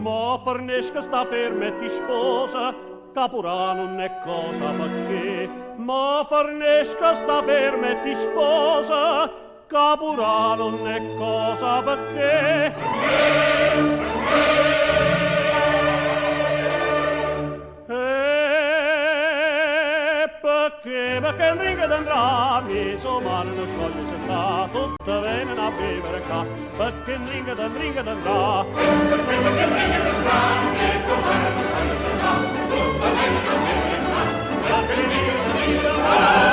Ma fornesca sta ferma e ti sposa, Capurà non è cosa perché. Ma fornesca sta ferma e ti sposa, Capurà non è cosa perché. Perché in riga d'andrà, mezzo mare lo scoglio si sta, tutta bene a vivere qua, perché in riga d'andrà. Perché in riga d'andrà, mezzo mare lo scoglio si sta, tutta bene a vivere qua, perché in riga d'andrà.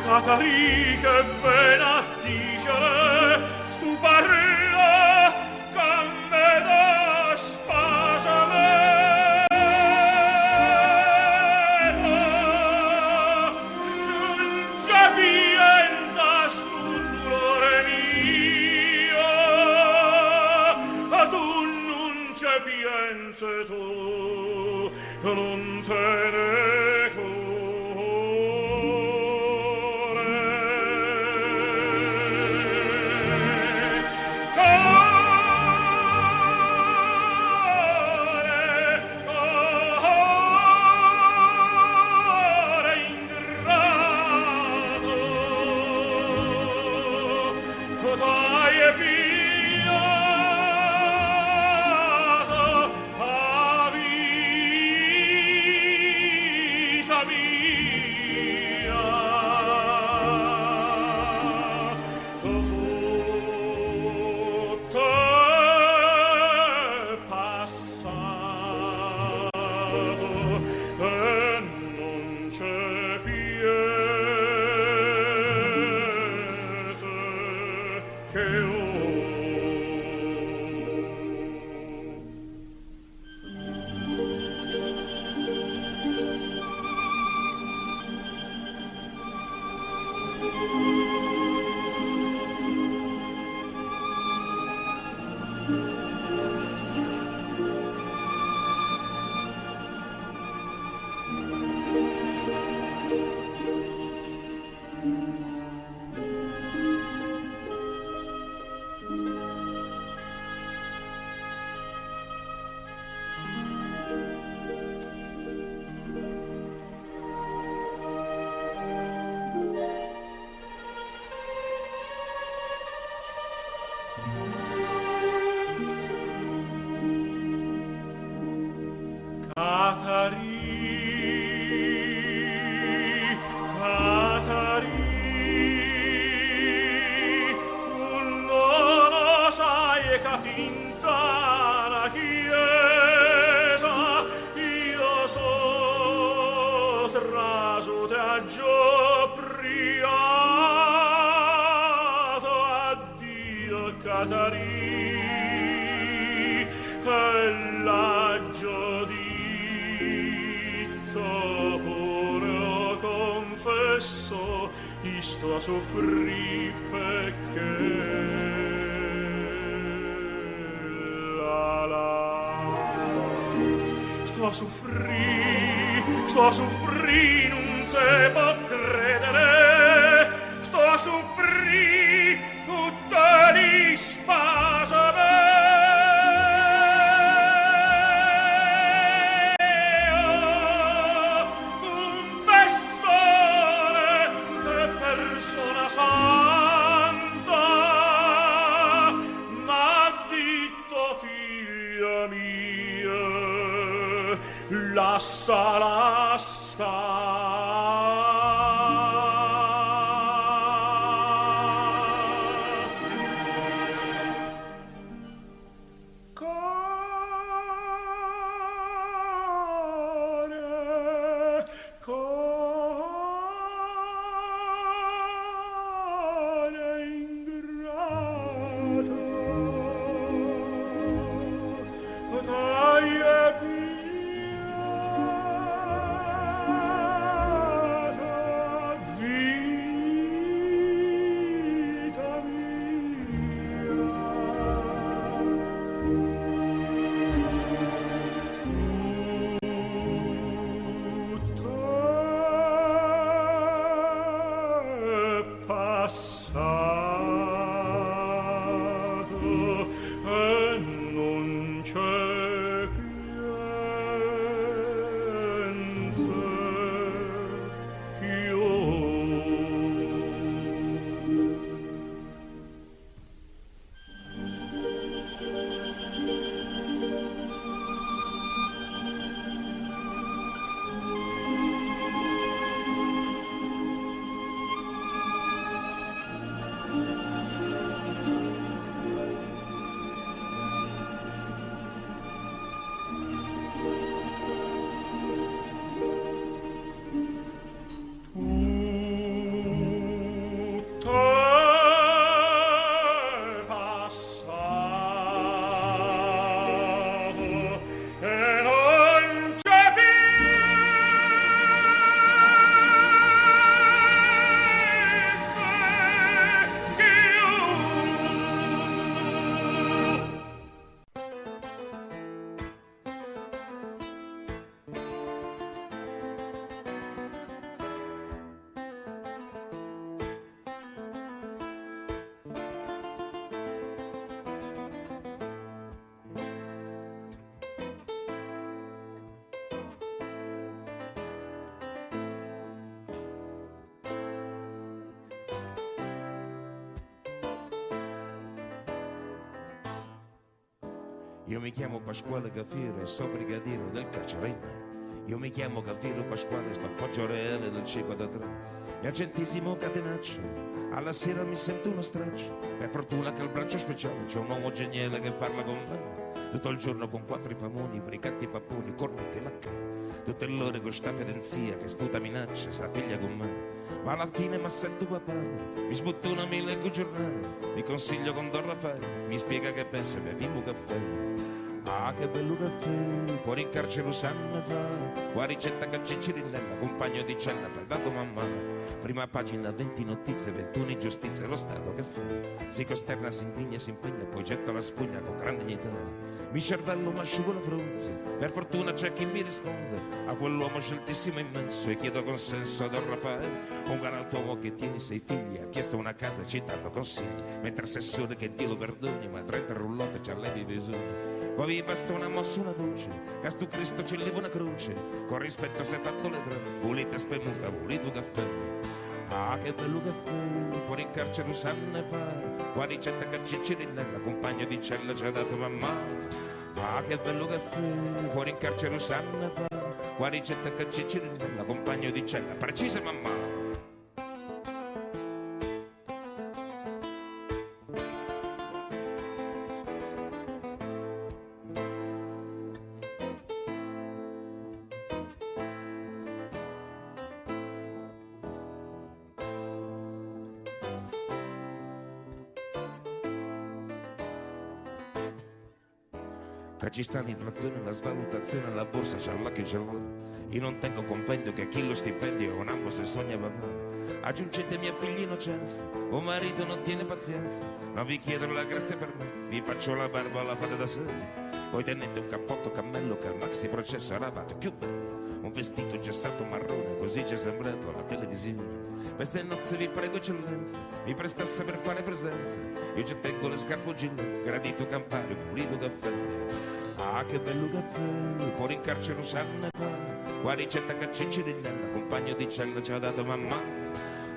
Catari che ven a dicere stu parla che me da spasamento non c'è pienza sul dolore mio a tu non c'è pienza tu non te ne Catari e la giudito pure confesso sto a soffrire perché sto a soffrire, non si può credere, sto a soffrire tutte le spase confessore e persona santa, m'ha detto figlia mia, lasciala Io mi chiamo Pasquale Gaffiro e so brigadiero del carcerino. Io mi chiamo Gaffiro Pasquale, sto a Poggio Reale del 53. E al 100° catenaccio, alla sera mi sento uno straccio. Per fortuna che al braccio speciale c'è un uomo geniale che parla con me. Tutto il giorno con 4 famoni, bricatti papponi, cornuti e maccai. Tutte l'ore con sta fedenzia che sputa minaccia, sa piglia con me. Ma alla fine mi sento papà, mi sbuttuna, mi leggo il giornale, mi consiglio con Don Raffaele, mi spiega che pensa che beviamo caffè. Ah, che bello caffè, fuori in carcere Usanna fa, qua ricetta che c'è Cirinella, compagno di cella per dato mamma. Prima pagina 20 notizie, 21 ingiustizie, lo Stato che fa? Si costerna, si indigna, si impegna, poi getta la spugna con grande dignità. Mi cervello mi asciugo la fronte, per fortuna c'è chi mi risponde a quell'uomo sceltissimo immenso e chiedo consenso a Don Raffaele. Un galantuomo che tiene 6 figli, ha chiesto una casa e ci danno consigli, mentre assessore che Dio lo perdoni, ma 30 rullotte c'ha lei di visone. Poi vi basta una mossa, una voce, che stu Cristo ci leva una croce, con rispetto si è fatto le tre, volete spemuta, volete caffè. Ah, che bello caffè, fuori in carcere Usanna fa, qua ricetta che c'è Cirinella, compagno di cella ci ha dato mamma. Ah, che bello caffè, fuori in carcere Usanna fa, qua ricetta che c'è Cirinella, compagno di cella, precisa mamma. che ci sta l'inflazione, la svalutazione, la borsa c'è là che ce l'ho. Io non tengo compendio che chi lo stipendio è un ambo se sogna papà. Aggiungete mia figlia innocenza, o marito non tiene pazienza. Non vi chiedo la grazia per me, vi faccio la barba, la fate da sé. Voi tenete un cappotto cammello che al maxi processo era fatto più bello. Un vestito gessato marrone, così ci è sembrato alla televisione. Queste nozze vi prego eccellenza, mi prestasse per fare presenza. Io ci tengo le scarpogine, gradito campare, pulito caffè. Ah, che bello caffè, pure in carcere usanne fa. Qua ricetta che Ciccirinella, compagno di cella ci ha dato mamma.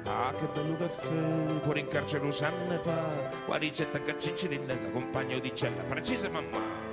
Ah, che bello caffè, pure in carcere usanne fa. Qua ricetta che Ciccirinella, compagno di cella, precisa mamma.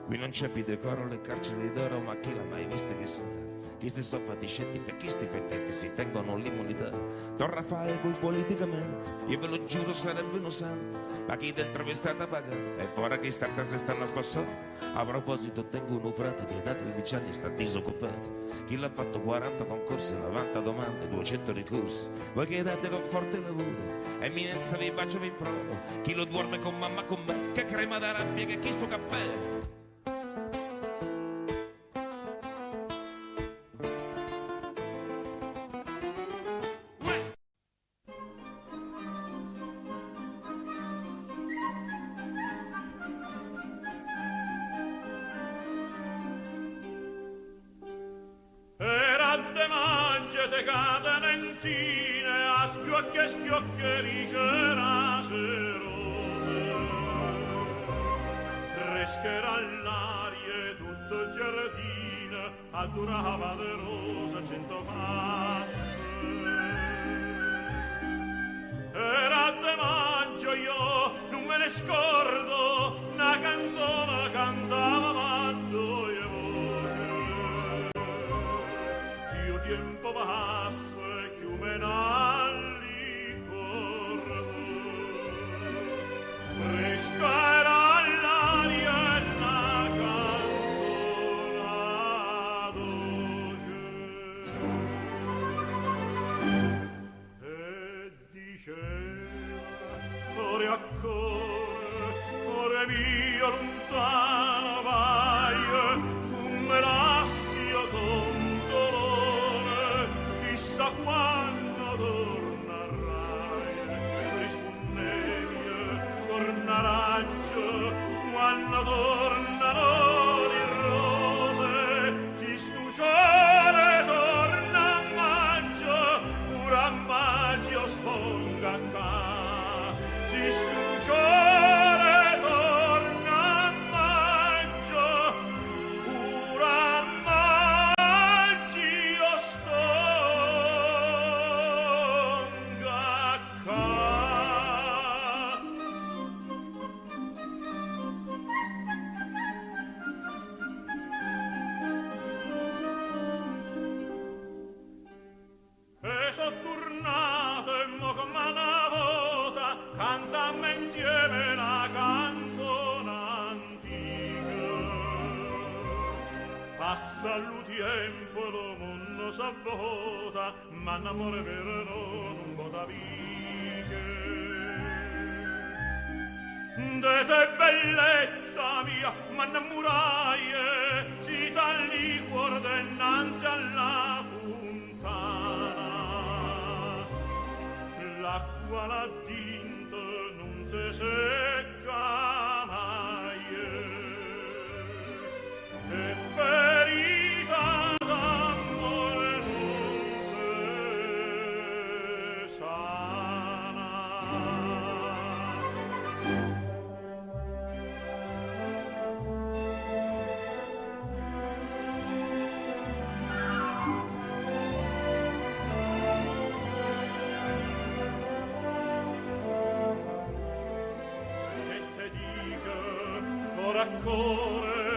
Qui non c'è più decoro, le carceri d'oro, ma chi l'ha mai vista chissà. Chi sti sono fatiscenti per chi sti fettenti si tengono l'immunità. Don Raffaele poi politicamente, io ve lo giuro sarebbe innocente. Ma chi dentro vi è stata pagata e fuori che starta se stanno a spassare. A proposito tengo un frate che da 15 anni sta disoccupato. Chi l'ha fatto 40 concorsi, 90 domande, 200 ricorsi. Voi che date con forte lavoro, eminenza vi bacio vi imploro. Chi lo duerme con mamma con me, che crema da rabbia, che chi sto caffè. Durava de rosa 100 passe. Era de maggio io non me ne scordo, una canzone cantava matto e voce. Io tempo passa che me nalli cordo. Fresca era l'aria e la ore a ore mio lontano vai, tu me lascio con dolore, chissà quando tornerai. Rispondevi, tornerai quando tornano le rose, chi stuciare torna a maggio, pure a maggio sponga a casa. Cuore torna a maggio, pure a maggio stonga a casa. E so tornato e mo come una volta cantammo insieme la canzone antica. Passa il tempo, lo mondo s'avvota, ma l'amore vero non vota vita. De te bellezza mia, ma innamorai, si tagli cuore dinanzi alla fontana. L'acqua l'ha tinta non si secca mai, e ferita d'amore non si sana. Ora corre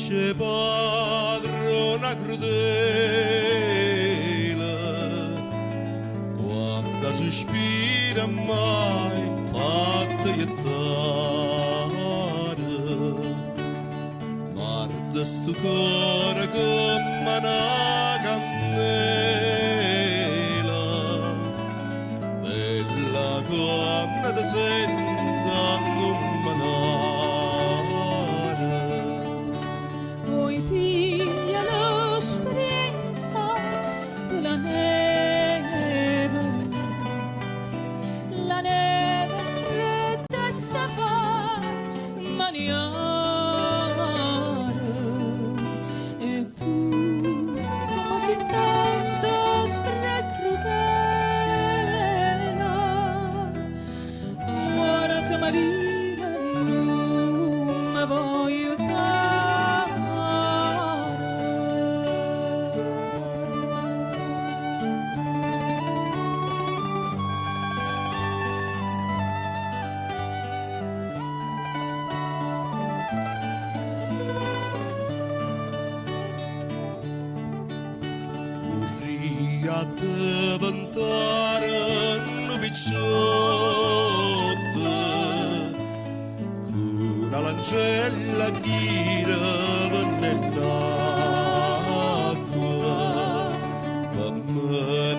c'è padrona crudele, quando sospira mai fatta iettare, guarda sto cuore come una candela, bella come ti senta illuminare. Poi piglia l'esperienza della neve fredda e sa fa maniare, e tu come si tanto crudela, ora che Maria non mi voglio a diventare un picciotto, una lancella ghira nell'acqua, come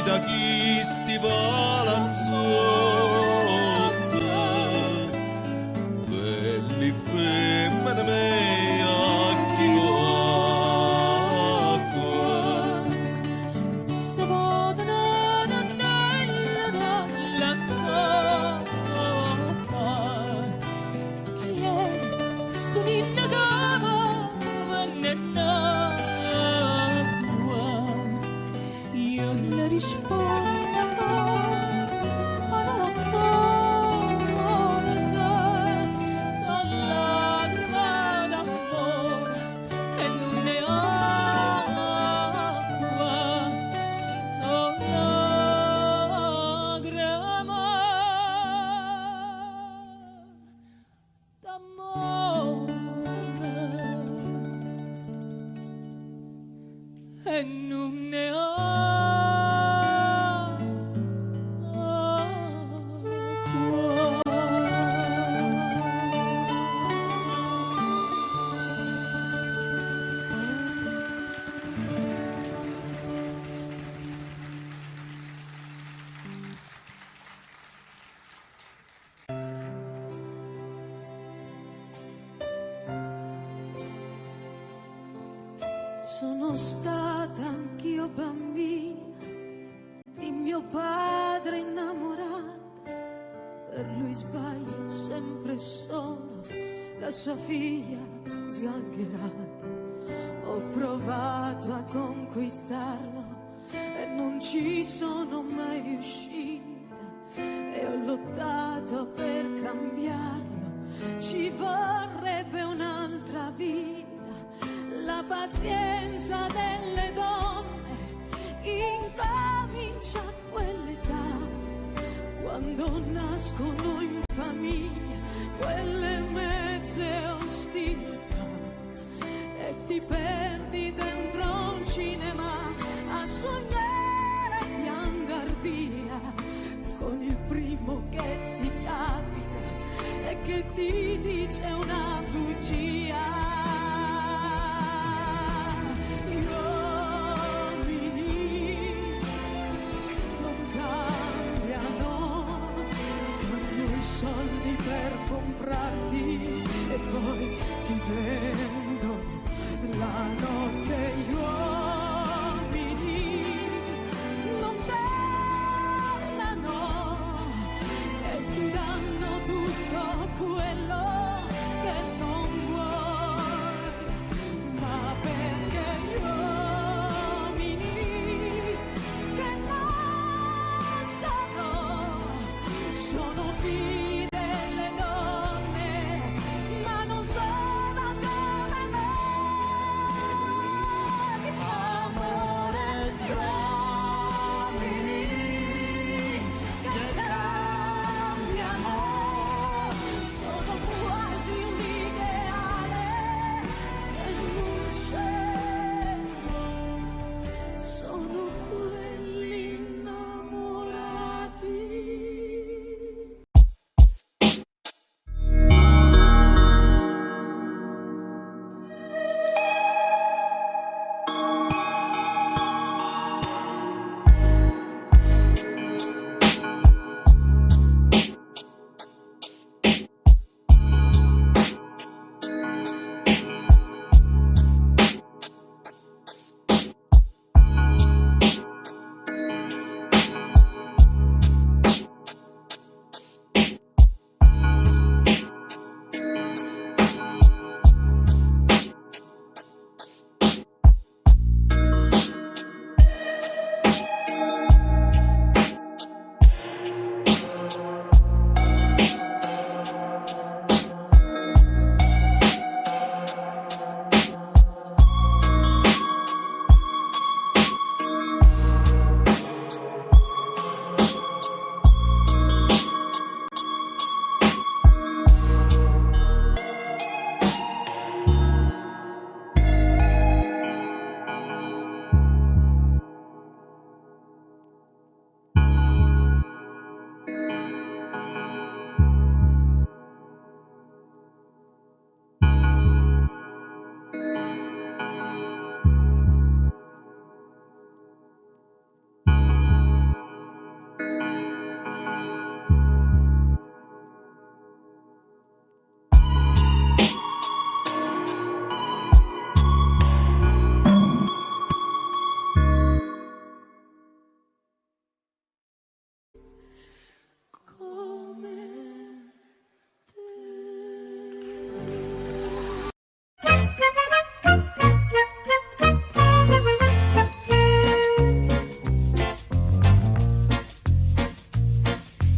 da chi sti palazzotti, belli femmine mea chi e non ne ho Sono stata anch'io bambina di mio padre innamorato, per lui sbaglia sempre solo la sua figlia sgangherata. Ho provato a conquistarlo e non ci sono mai riuscita, e ho lottato per cambiarlo, ci vorrebbe un'altra vita. La pazienza delle donne incomincia a quell'età, quando nascono in famiglia quelle mezze ostilità, e ti perdi dentro un cinema a sognare di andar via con il primo che ti capita e che ti dice una bugia. Soldi per comprarti e poi ti vendo la notte. Gli uomini non tornano e ti danno tutto quello che non vuoi.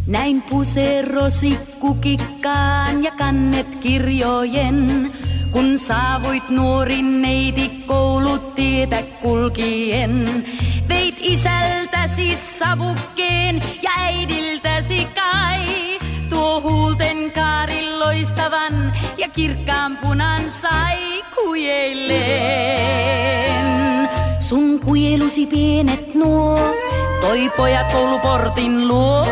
Näin pusero sikkukikkaan ja kannet kirjojen, kun saavuit nuorin neiti koulutietä kulkien. Veit isältäsi savukkeen ja äidiltäsi kai tuo huulten kaarin loistavan ja kirkkaan punan sai kujeilleen. Sun kujelusi pienet nuo, toi pojat kouluportin luo.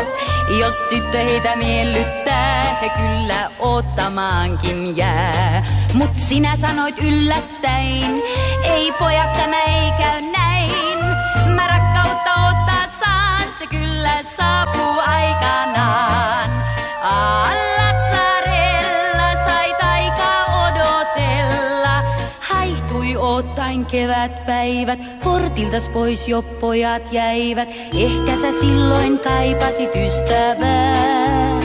Jos tyttö heitä miellyttää, he kyllä ottamaankin jää. Mut sinä sanoit yllättäin, ei pojat tämä ei käy näin. Mä rakkautta ottaa saan, se kyllä saapuu aikanaan. Lazzarella sai taikaa odotella. Haihtui ottaen kevätpäivät, portiltas pois jo pojat jäivät. Ehkä sä silloin kaipasit ystävää.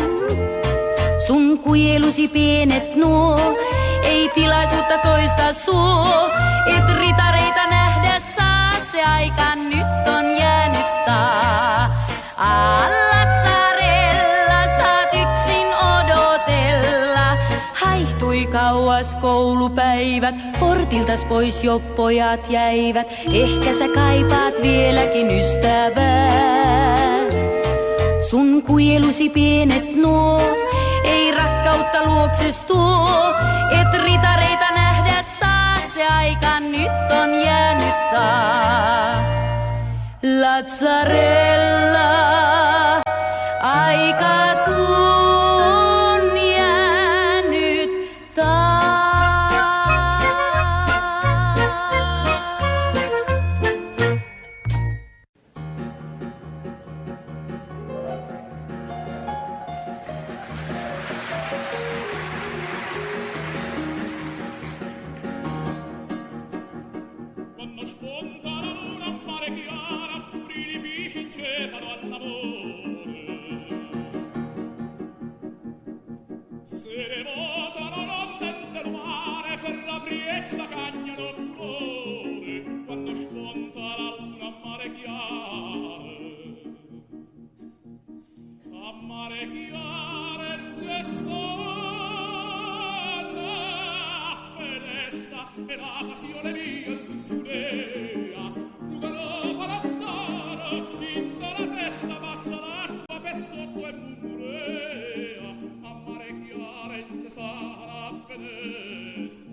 Sun kujelusi pienet nuo, ei tilaisuutta toista suo. Et ritareita nähdä saa, se aika nyt on jäänyt taa. Lazzarella saat yksin odotella. Haihtui kauas koulupäivät, portiltas pois jo pojat jäivät. Ehkä sä kaipaat vieläkin ystävää. Sun kujelusi pienet nuo, ei rakkautta luokses tuo. Et ritareita nähdä saa, se aika nyt on jäänyt taa. Lazzarella, aika tuon jäänyt taa. Quando spunta la luna appare chiara, purini pisci in cefalo all'amore. Se ne votano l'ondente il mare, per la briezza cagnano colore. Quando spunta la luna a mare chiare, a mare chiare in cestone a fedesta e la passione mia in Dulcinea. Rugarova lontana, inta la testa passa l'acqua per sotto e murmurea. A mare chiare in cestone a fedesta.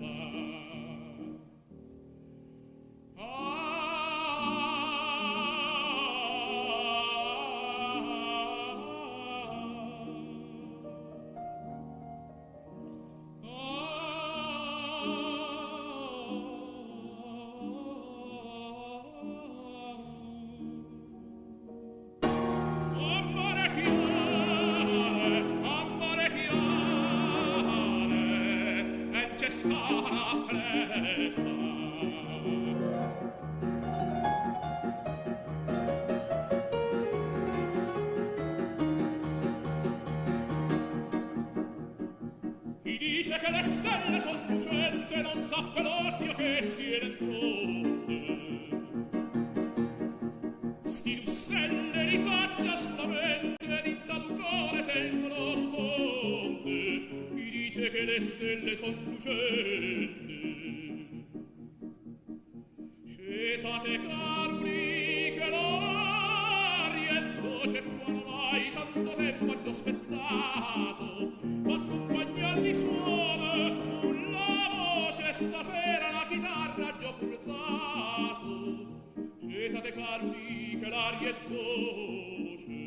Chi dice che le stelle son lucente non sappia l'occhio che ti tiene in fronte. Sti due stelle risaccia sulla mente, di tal cuore tengono un ponte. Chi dice che le stelle son lucente, cetate caruli che l'aria è dolce qua non hai tanto tempo già aspettato. Accompagnarli suona la voce stasera la chitarra già portato. Cetate caruli che l'aria è dolce.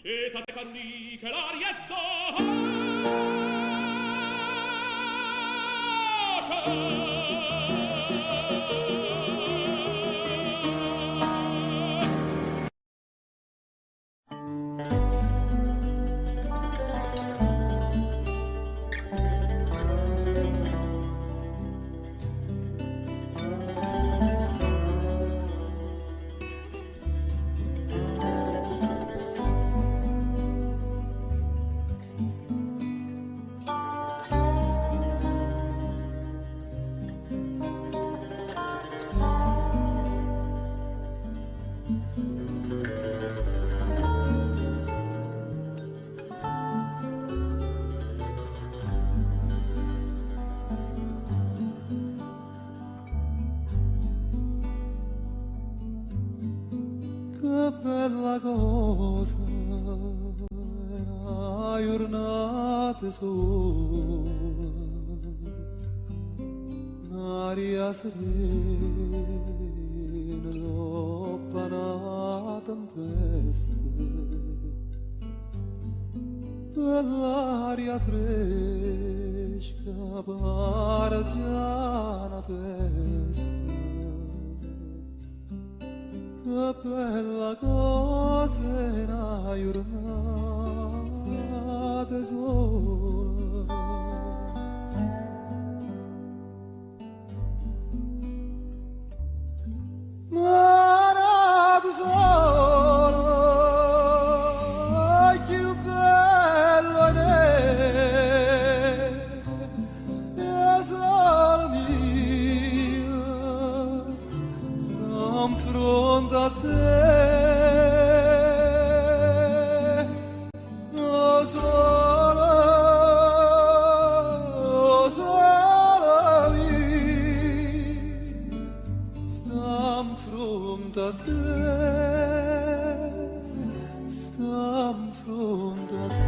Cetate candì che l'aria è che bella cosa, una giornata sola, un'aria serena dopo una tempesta, bell'aria fresca pare già una festa. Che bella cosa è una giornata sola. Giornata sola, più bello è solo mio, sta in fronte a te. Oh solo mio, sta in fronte a te, sta in fronte a te.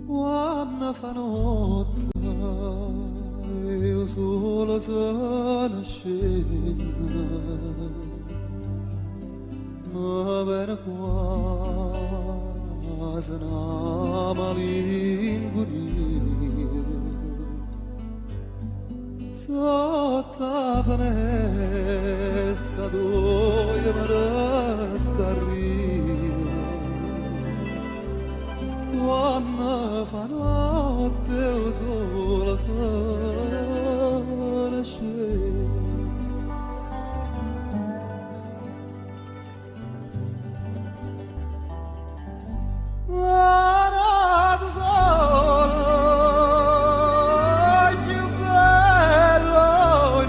Quando fa notte io solo sono scena, ma bene quasi una malinconia sotto la finestra dove mi resta a ridere. Quando fa notte io solo sono scena. La notte sola è più bello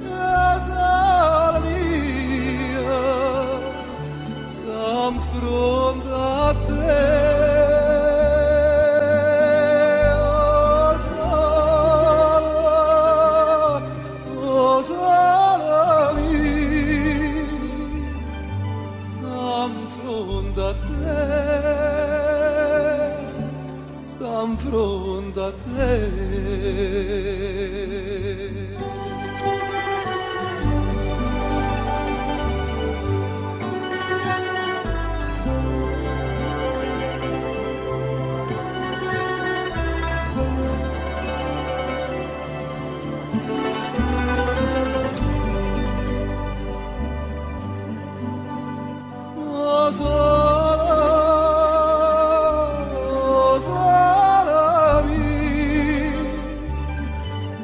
è solo mio, sta in fronte a te. Oh solo mio, sta in fronte a te, sta in fronte a te. Oh solo mio,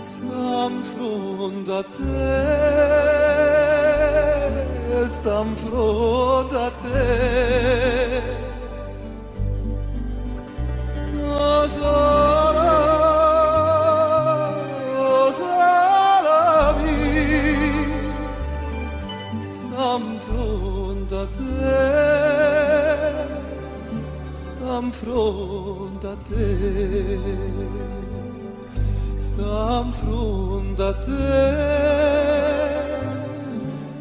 sta in fronte a te, sta in fronte a te. Oh solo mio, sta in fronte a te, sta in fronte a te, sta in fronte a te,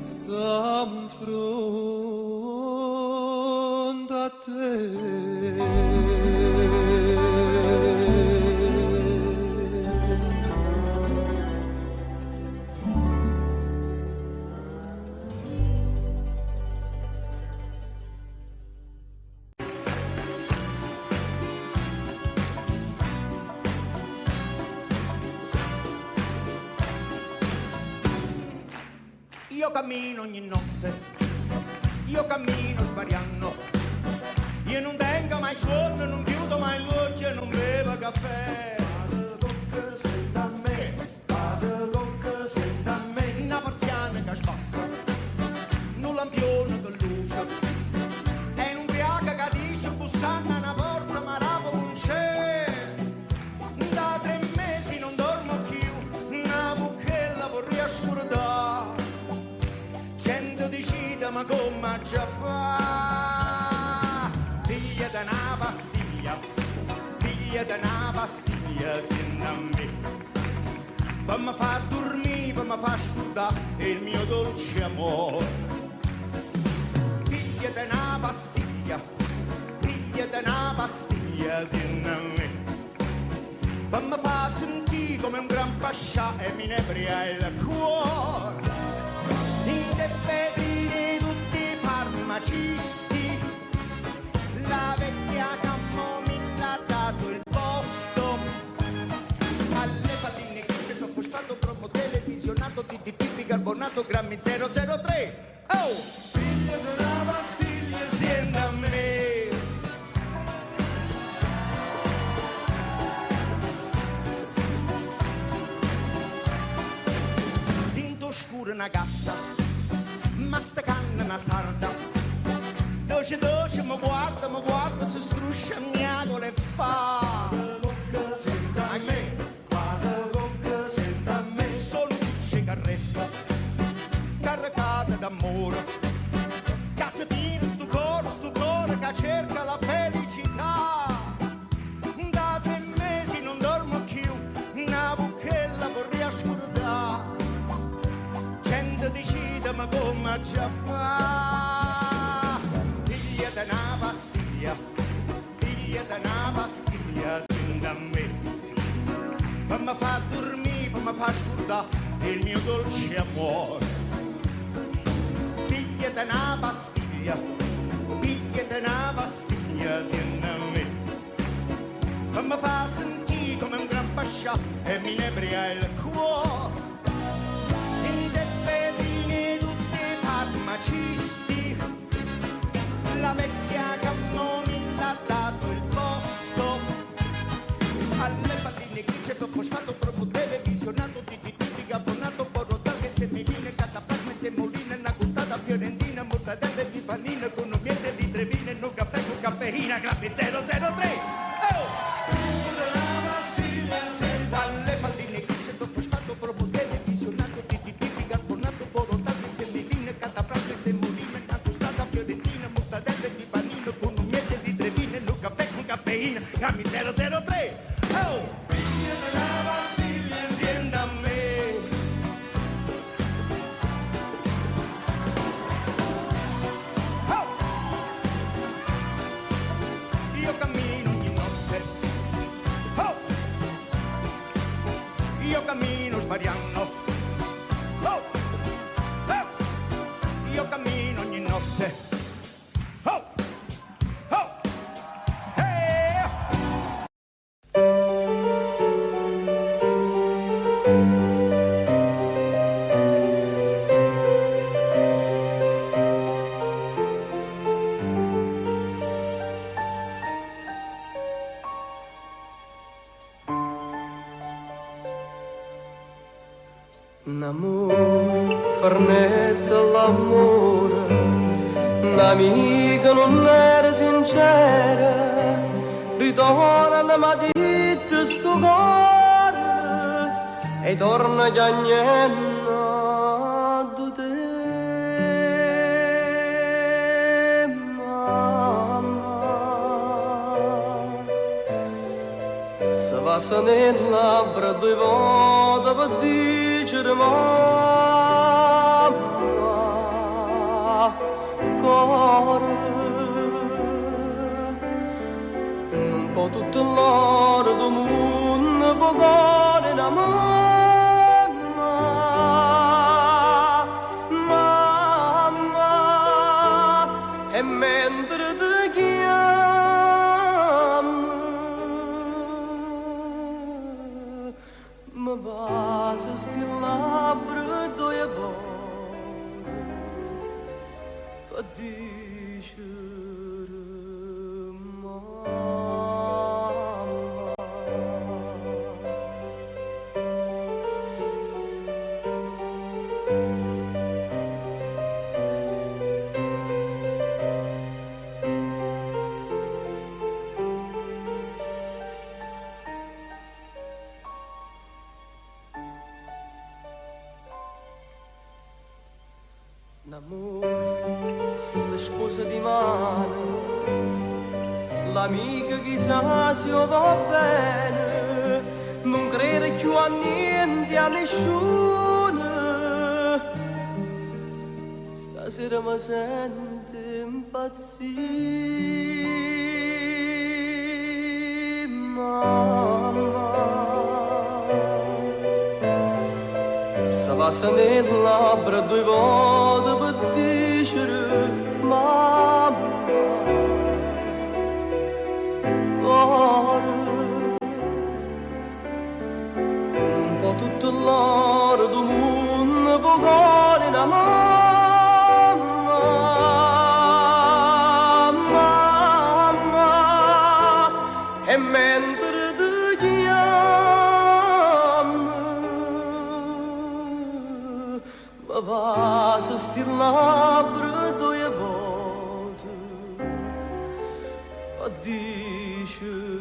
sta in fronte a te. Io cammino ogni notte, io cammino svariando, Io non tengo mai sonno, non chiudo mai l'occhio e non bevo caffè. Vado con che senta a me, vado con che senta a me. Una persiana che spacca, un lampione che luce, e un'ubriaca che dice bussando una porta ma rapo non c'è. Da 3 mesi non dormo più, una buchella vorrei ascordare. Gente decide ma come già fa. Figlia da una pastiglia, figlia da una pastiglia, senta a me. Per mi fa dormire, per mi fa scordare il mio dolce amore. Figlia da una pastiglia, figlia da una pastiglia, senta a me. Per mi fa sentire come un gran pascià e mi inebria il cuore. Siete fedeli tutti i farmacisti, la vecchia camomilla ha dato il posto alle palline grigie che ho postato promo televisionato TTT bicarbonato grammi 003. Oh! Figlia di una pastiglia, senta a me. Dinto scuro una gatta, ma sta canna una sarda. Dolce dolce mi guarda, si struscia miagola e fa. Senta a me, guarda con senta a me. Solo cigarretta, caricata d'amore, cassettina sto cuore che cerca la felicità. Da 3 mesi non dormo più, una buchella vorrei ascordare. Gente decide ma come già fa. Figlia da una pastiglia, figlia da una pastiglia, senta a me. Per mi fa dormire, per mi fa scordare il mio dolce amore. Figlia da una pastiglia, figlia da una pastiglia, senta a me. Per mi fa sentire come un gran pascià e mi inebria il cuore. Farmacisti, la vecchia camomilla ha dato il posto alle palline grigie che ho postato proprio televisionato TTT bicarbonato borrotate semeline cataplasme semolina una gustata fiorentina mortadella di panina con un miele di trevine e un caffè con caffeina grammi 003. Oh! Alle palline grigie che ho postato proprio televisionato TTT bicarbonato borrotate semeline cataplasme semolina una gustata fiorentina mortadella di panina con un miele di trevine e un caffè con caffeina grammi 003. Oh! Figlia della pastiglia, senta a me. Oh! Io cammino ogni notte. Oh! Io cammino sbagliando. Oh! Oh! Io cammino ogni notte. Oh! Oh! Hey! Un amore, farnetta l'amore, un'amica non era sincera, ritorna ma dite sto cuore e torna chiagnendo di te, mamma. Se passa nel labbra 2 volte per dicere mamma, cuore, un po' tutto l'oro del mondo può cuore una mamma, mamma, e mentre ti chiamo mi basa sti labbra 2 volte per dicere L'amore si sposa di mano, l'amica chissà se va bene, non crede più a niente, a nessuno. Stasera mi sento impazzire, mamma. Se passa nel labbra due volte per dicere mamma. Un po' tutto l'oro del mondo può dare una mamma, mamma, e mentre ti chiamo mi va su sti labbra due volte a dicere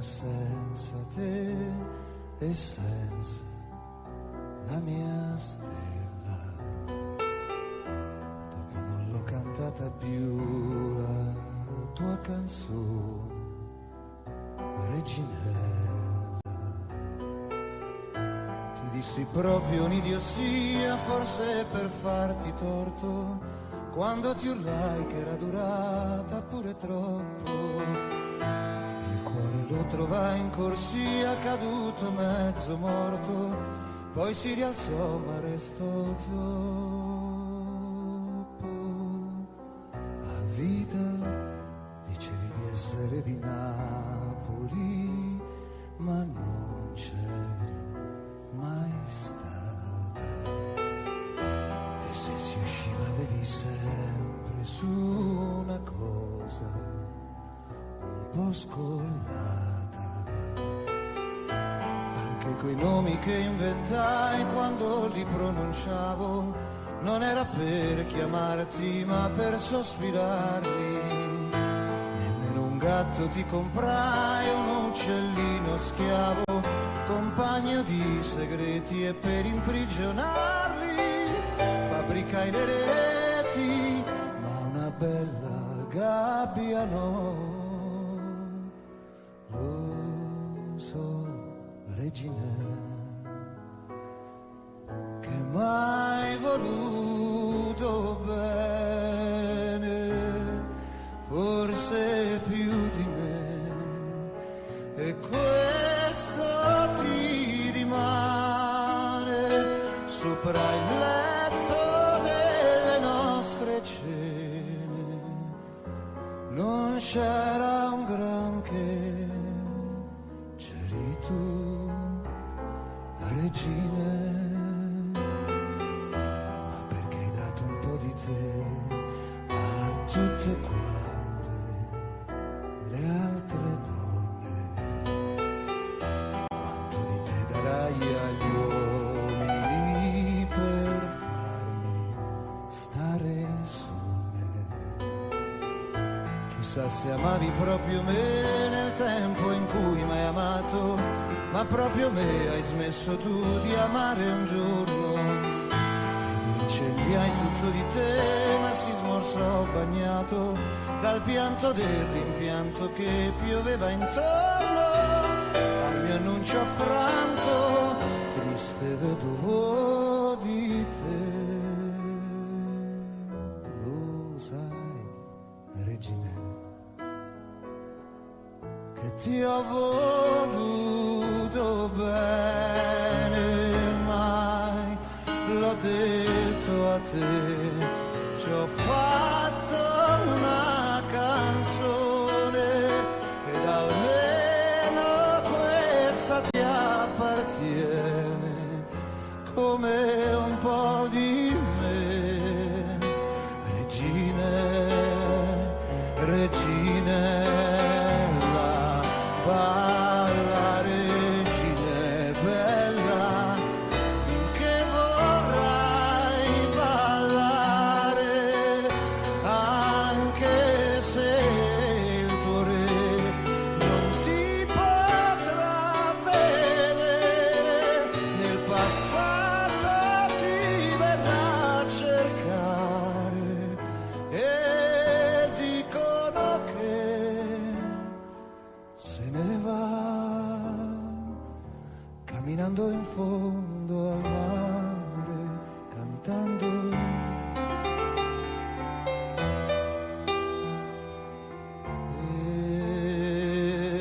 senza te e senza la mia stella. Dopo non l'ho cantata più la tua canzone, Reginella. Ti dissi proprio un'idiosia, forse per farti torto, quando ti urlai che era durata pure troppo. Lo trovai in corsia caduto mezzo morto, poi si rialzò ma restò zoppo. A vita dicevi di essere di Napoli, ma non c'eri mai stata. E se si usciva avevi sempre su una cosa un po' scollata. Anche quei nomi che inventai quando li pronunciavo non era per chiamarti ma per sospirarli. Nemmeno un gatto ti comprai, un uccellino schiavo, compagno di segreti, e per imprigionarli fabbricai le reti, ma una bella gabbia no. Lo so, Reginella, che mai voluto bene, forse più di me, e questo ti rimane sopra il letto delle nostre cene. Non c'era un granché, c'eri tu, Regina, ma perché hai dato un po' di te a tutte quante le altre donne. Quanto di te darai agli uomini per farmi stare insonne? Chissà se amavi proprio me nel tempo in cui m'hai amato, ma proprio me hai smesso tu di amare un giorno, ed incendi Lui hai tutto di te, ma si smorzò bagnato dal pianto del rimpianto che pioveva intorno al mio annuncio affranto, triste vedovo di te. Lo sai, regina, che ti ho voluto bene, mai l'ho detto a te, ci ho fatto una canzone ed almeno questa ti appartiene come un po' di me, reginella, balla reginella, finché vorrai ballare, anche se il tuo re non ti potrà vedere, nel passato ti verrà a cercare e dicono che se ne va camminando in fondo al mare, cantando.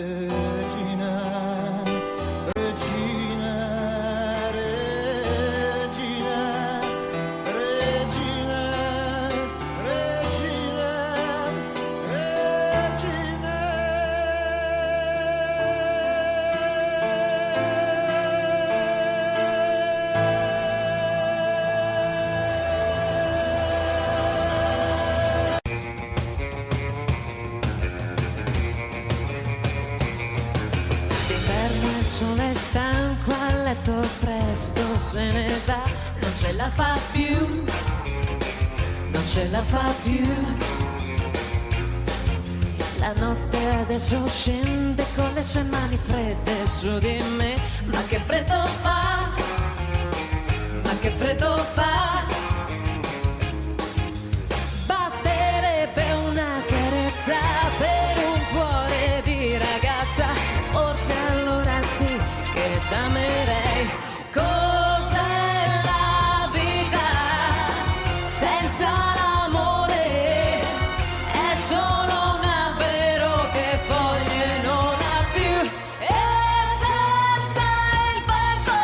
Regina, regina, regina, regina, regina, regina. D'inverno il sole è stanco, a letto presto se ne va, non ce la fa più, non ce la fa più. La notte adesso scende con le sue mani fredde su di me, ma che freddo fa, ma che freddo fa. Basterebbe una carezza per un cuore di ragazza, forse allora sì che t'amerei. Cos'è la vita senza l'amore? È solo un albero che foglie non ha più, e senza il vento,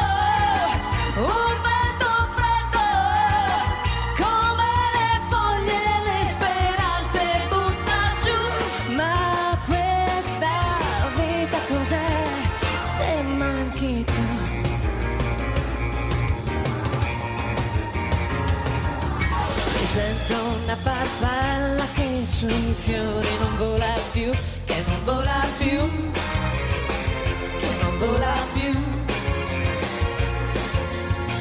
un vento freddo, come le foglie le speranze butta giù. Ma questa vita cos'è se manchi tu? Mi sento una farfalla che sui fiori non vola più, che non vola più, che non vola più.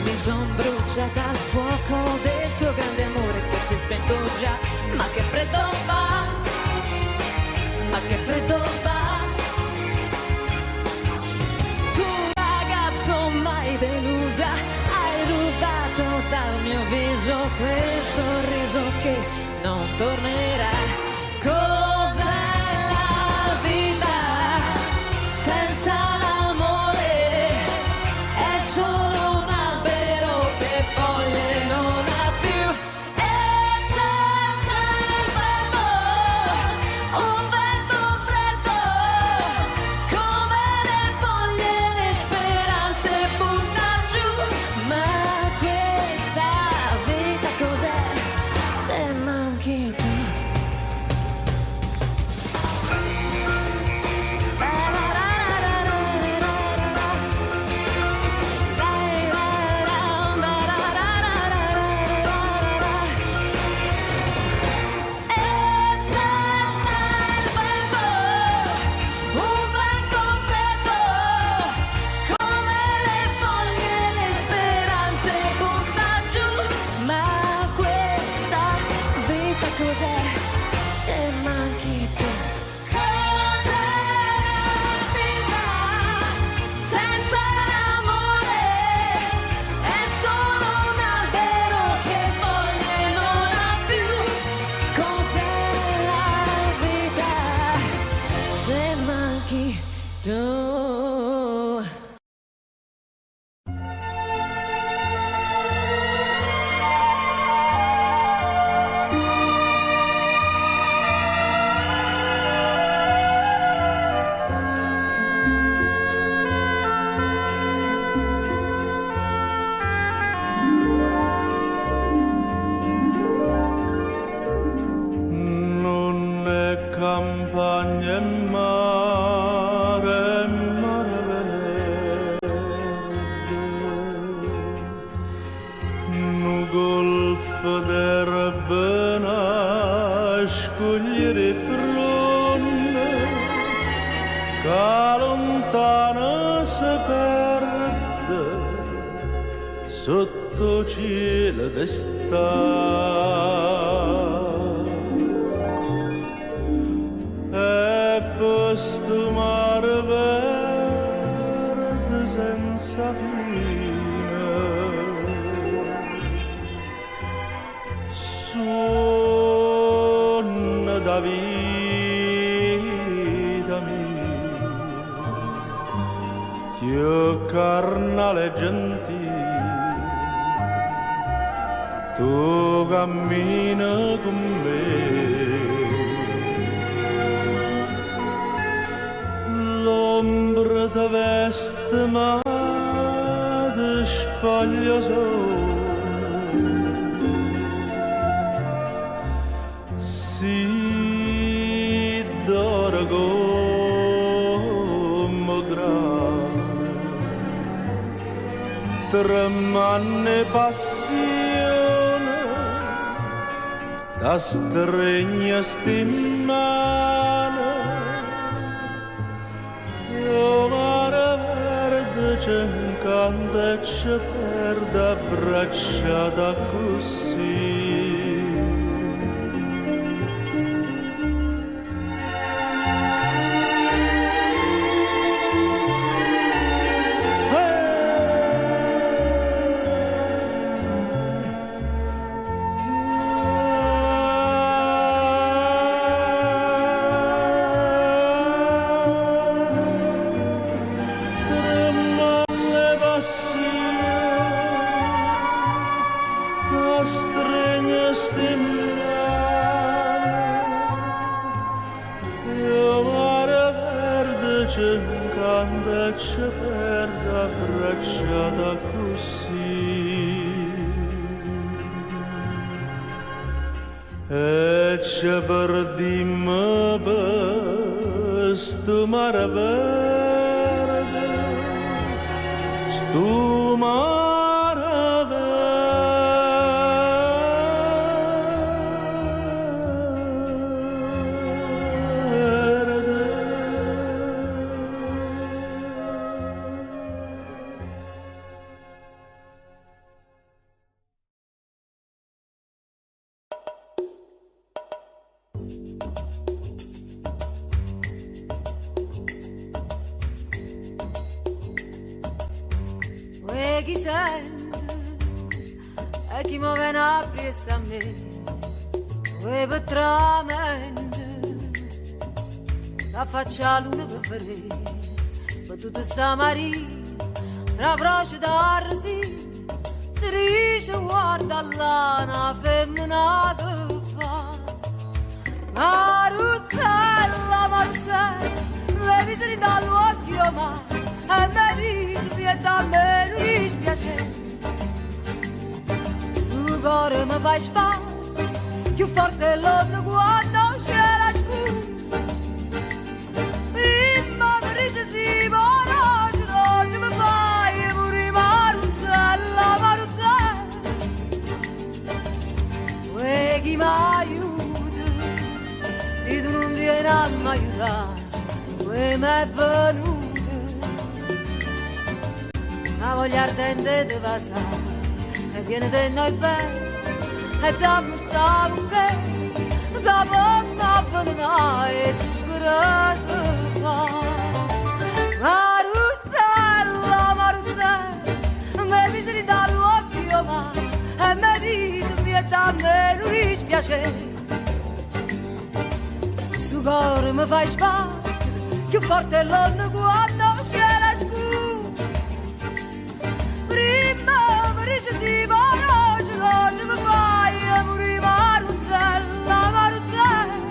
Mi son bruciata al fuoco del tuo grande amore che si è spento già, ma che freddo fa, ma che freddo fa. Tu ragazzo mai delusa, hai rubato dal mio viso quel sorriso che non tornerà. Cos'è la vita senza l'amore? È solo un albero che foglie non ha più, e senza il vento, un vento freddo, come le foglie le speranze butta giù. Ma questa vita cos'è se manchi tu? si perde sotto cielo d'estate e questo mare verde senza fine suona da vita mia che carnale gentile tu cammina con me l'ombra ti veste ma ti spoglia solo si d'ora come grave tremane passione da stregna stimmane io mare verde ci incanta e ci perde abbracciata così ci perde abbracciata così e ci perdimmo per sto mare verde sto mare verde chi sente e chi muove una presa a me per tramente s'affaccia l'una per vedere per tutta sta marina una croce d'arsi si dice guarda là una femmina che fa Maruzzella, Maruzzella le visite dall'occhio ma e me dispiace, me non dispiace sto cuore mi fai spavare più forte l'onda quando c'è la scura prima mi dice sì ma roce mi fai morire Maruzzella, Maruzzella e chi mi aiuta se tu non vieni a mi aiutare e mi è venuto la voglia ardente di passare e viene di noi bene e dammi sta buche da bomba venena e sicura si fa Maruzzella, Maruzzella mi visiti dall'occhio ma e mi dispiace a me non dispiace sto cuore mi fai spavare più forte l'onda quando c'è la scura prima mi dice sì ma roce mi fai morire Maruzzella, Maruzzella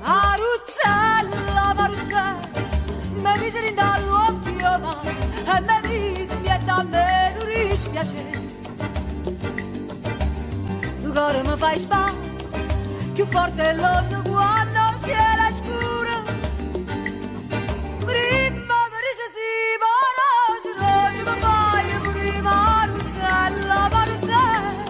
Maruzzella, Maruzzella mi miseri dall'occhio ma e mi dispiace a me non dispiace sto cuore mi fai spavare più forte l'onda quando c'è la scura prima mi dice sì ma roce mi fai morire Maruzzella, Maruzzella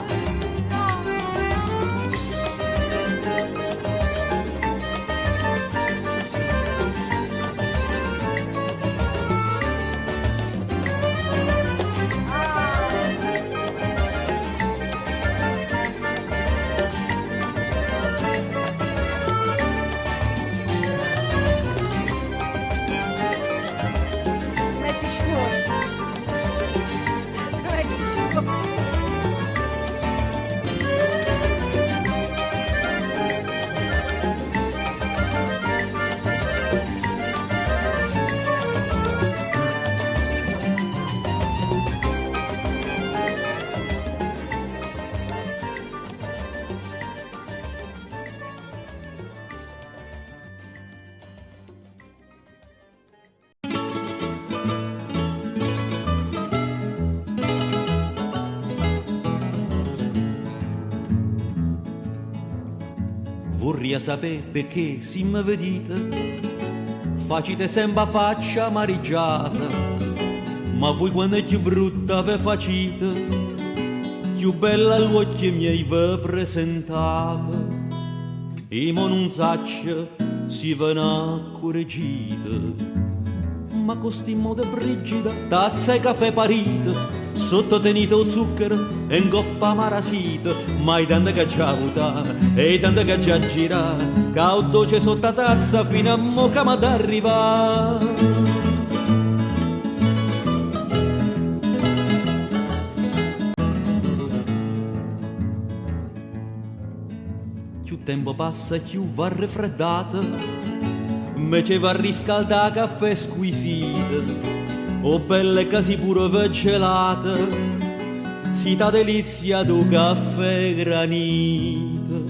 Vorrei sapere perché se mi vedete facite sempre faccia amareggiata, ma voi quando è più brutta ve facite, più bella agli occhi miei ve presentate, e mo non saccio si ve ne correggite. Ma con sti modo brigida, tazza e caffè parite, sottotenite o zucchero e in coppa marasita, mai tanto che già votare e tanto che già girare, che ho dolce sotto tazza fino a mo' che m'ad arrivare. Più tempo passa e più va raffreddata, invece va a riscaldare caffè squisito, o belle casi pure vegelate, si dà delizia do caffè granito,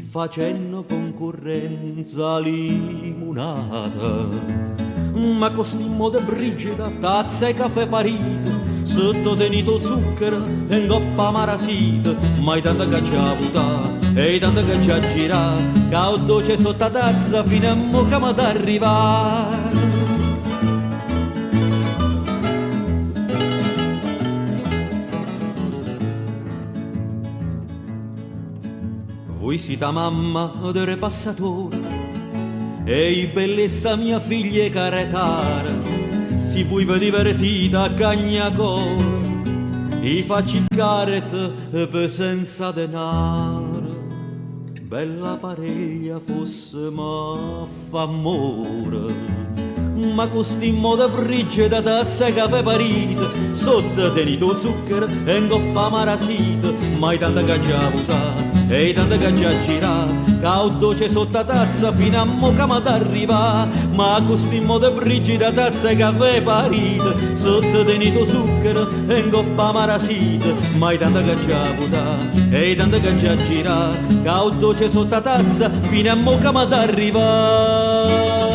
facendo concorrenza limonata. Ma con sti modo brigida, tazza e caffè parito, sottotenito zucchero e in coppa marasita, mai tanto che già votare e tanto che già girare, che ho dolce sotto tazza fino a mo' che m'ad arrivare. Voi siete mamma del passatore e bellezza mia figlia e caretare, si voi vi divertite a cagnacore, i facci carete per senza denaro, bella pariglia fosse ma fa amore. Ma con sti modo brigida tazza e caffè parite, sotto tenito zucchero e in coppa marasita, mai tanto che già votare e tanto che già girare, che ho dolce sotto tazza fino a mo' che m'ad arrivare. Ma con sti modo brigida tazza e caffè parite, sotto tenito zucchero e in coppa marasita, mai tanto che già votare e tanto che già girare, che ho dolce sotto tazza fino a mo' che m'ad arrivare.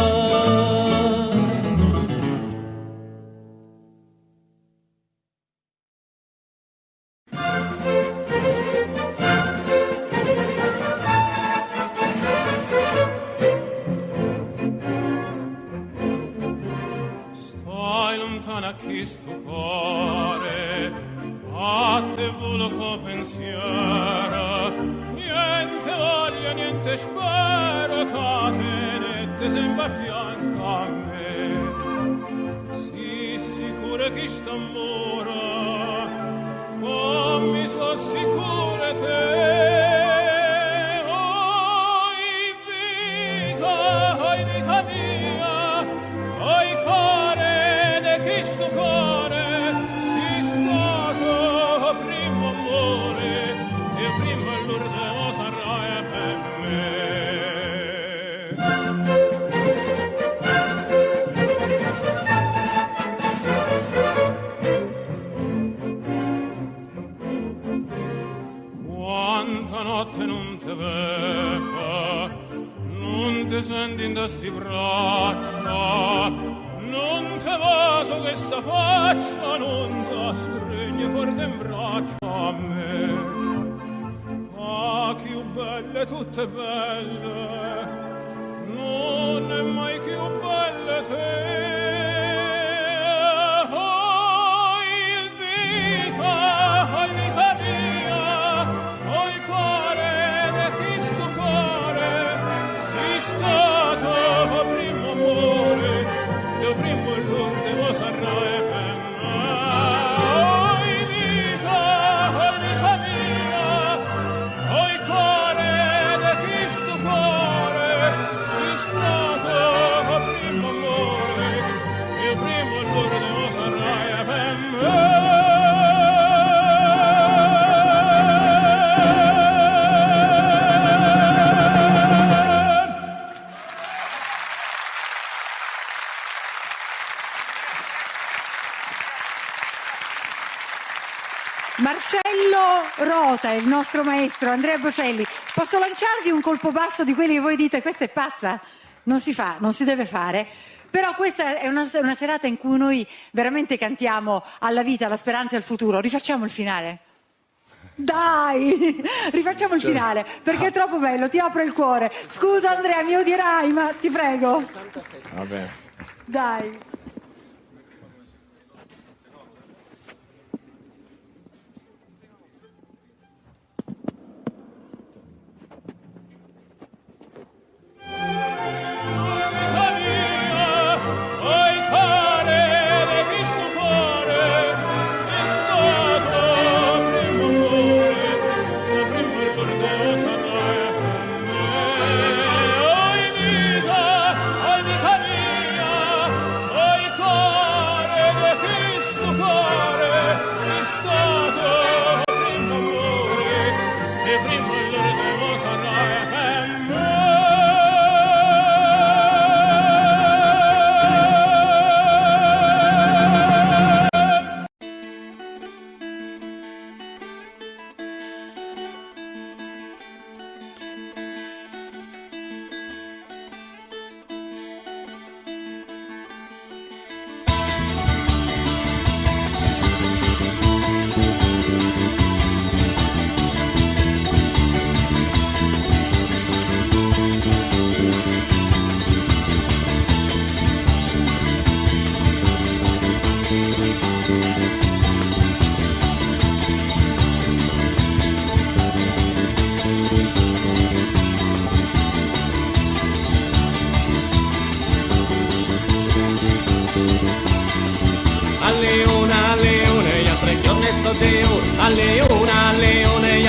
Rota, il nostro maestro Andrea Bocelli. Posso lanciarvi un colpo basso di quelli che voi dite questa è pazza? Non si fa, non si deve fare. Però questa è una serata in cui noi veramente cantiamo alla vita, alla speranza e al futuro. Rifacciamo il finale? Dai, rifacciamo il finale perché è troppo bello, ti apro il cuore. Scusa Andrea, mi odierai, ma ti prego. Vabbè. Dai.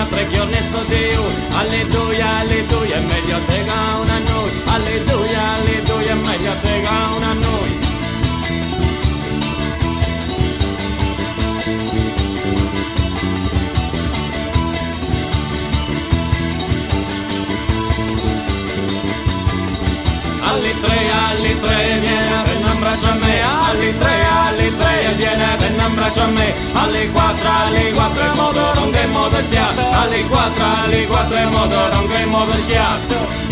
Alle giorni sto Dio, alle due è meglio te che una noi, alle due è meglio te che una noi. Alle tre viene per un abbraccio a me, alle tre viene per un abbraccio a me, alle quattro è modo non che modo schiatto, alle quattro è modo non che modo schiatto.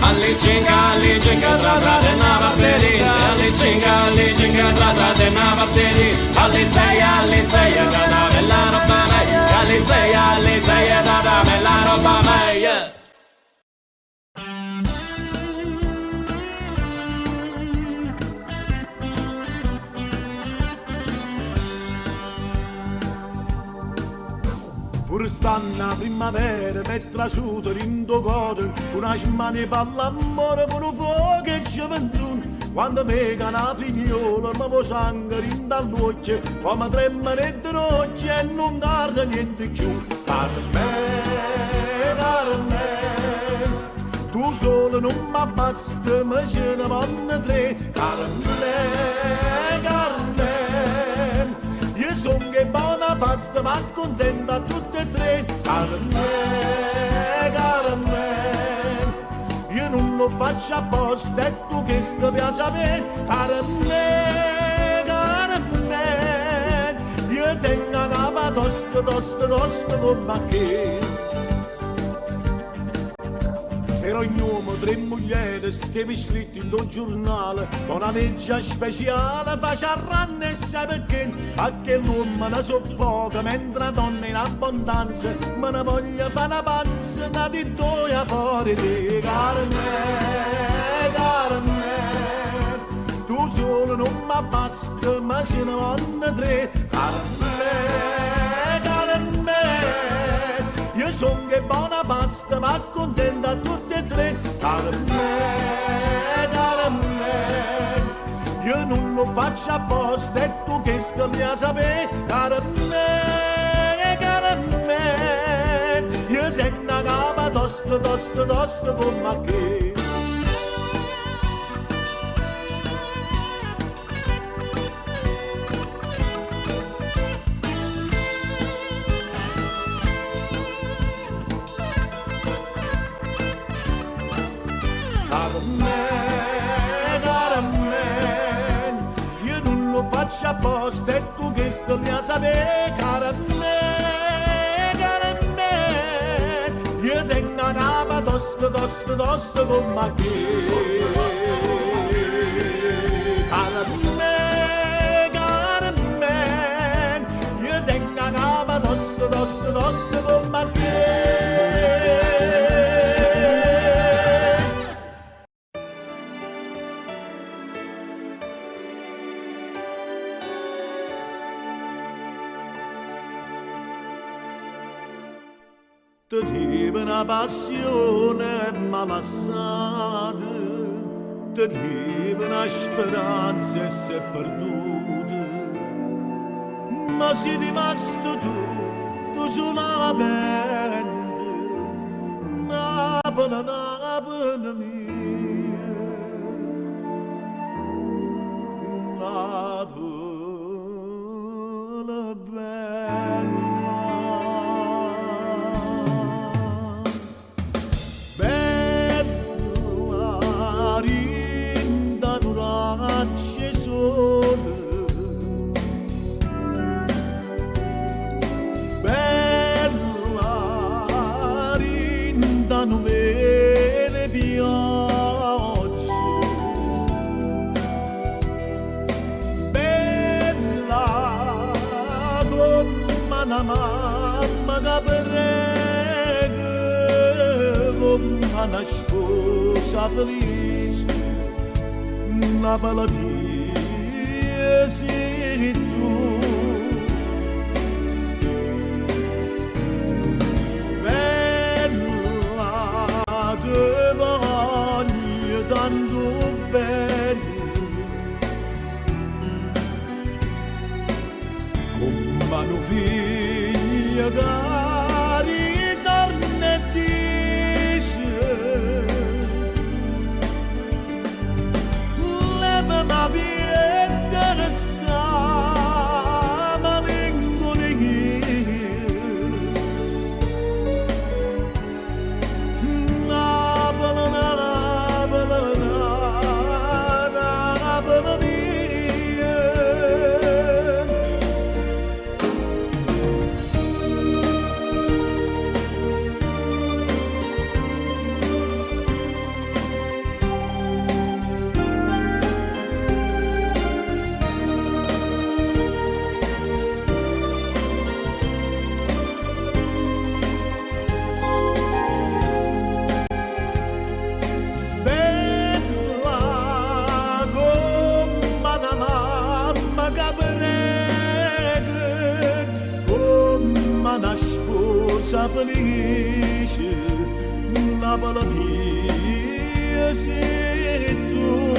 Alle cinque trata de una batteria, alle cinque trata de una batteria, alle sei è data bella roba meglio, alle sei è data bella roba meglio. Pur stanna primavera, mi trasuto in tuo cuore, una mani per l'amore, con un fuoco e gioventù. Quando mi cana figliola, mi può sangue in dall'occhio, come tremano e notte e non guarda niente più. Carmen, tu solo non mi basta, ma ce ne vanno tre. Carmen, io sono che buona pasta, ma contenta tutte e tre. Carmen, io non lo faccio apposta, e tu che sto piace a me. Carmen, io tengo la capa tosta come che. Per ogni uomo tre mugliere, stevi scritti in tuo giornale, con una legge speciale, face a ranne e sai perché? Perché l'uomo la soffoca, mentre la donna in abbondanza, me ne voglio fare una panza, una di due fuori di Carmen, tu solo non mi basta, ma ce ne vanno tre. Carmen, io son che buona pasta, ma contenta tutte e tre. Carmen, io non lo faccio apposta, e tu che sto lì a sapere. Carmen, io tengo una capa tosta come che. Carmen, io non lo faccio apposta, e tu che sto lì a sapere. Carmen, io tengo una capa tosto, tosto, tosto come che. Carmen, io tengo a capa tosto, tosto, tosto come che. Ti dico una passione malassata, ti dico una speranza e si è perduta, ma sei rimasto tu sulla mente, Napoli, Napoli mia, Napoli bella. Mamma che prega come una sposa felice, una bella mia sei tu. Bella che voglio tanto bene, come un figlio cari torna e dice leva la pieta che sta malinconia, Napoli, Napoli, Napoli mia. Felice, una bella mia sei tu.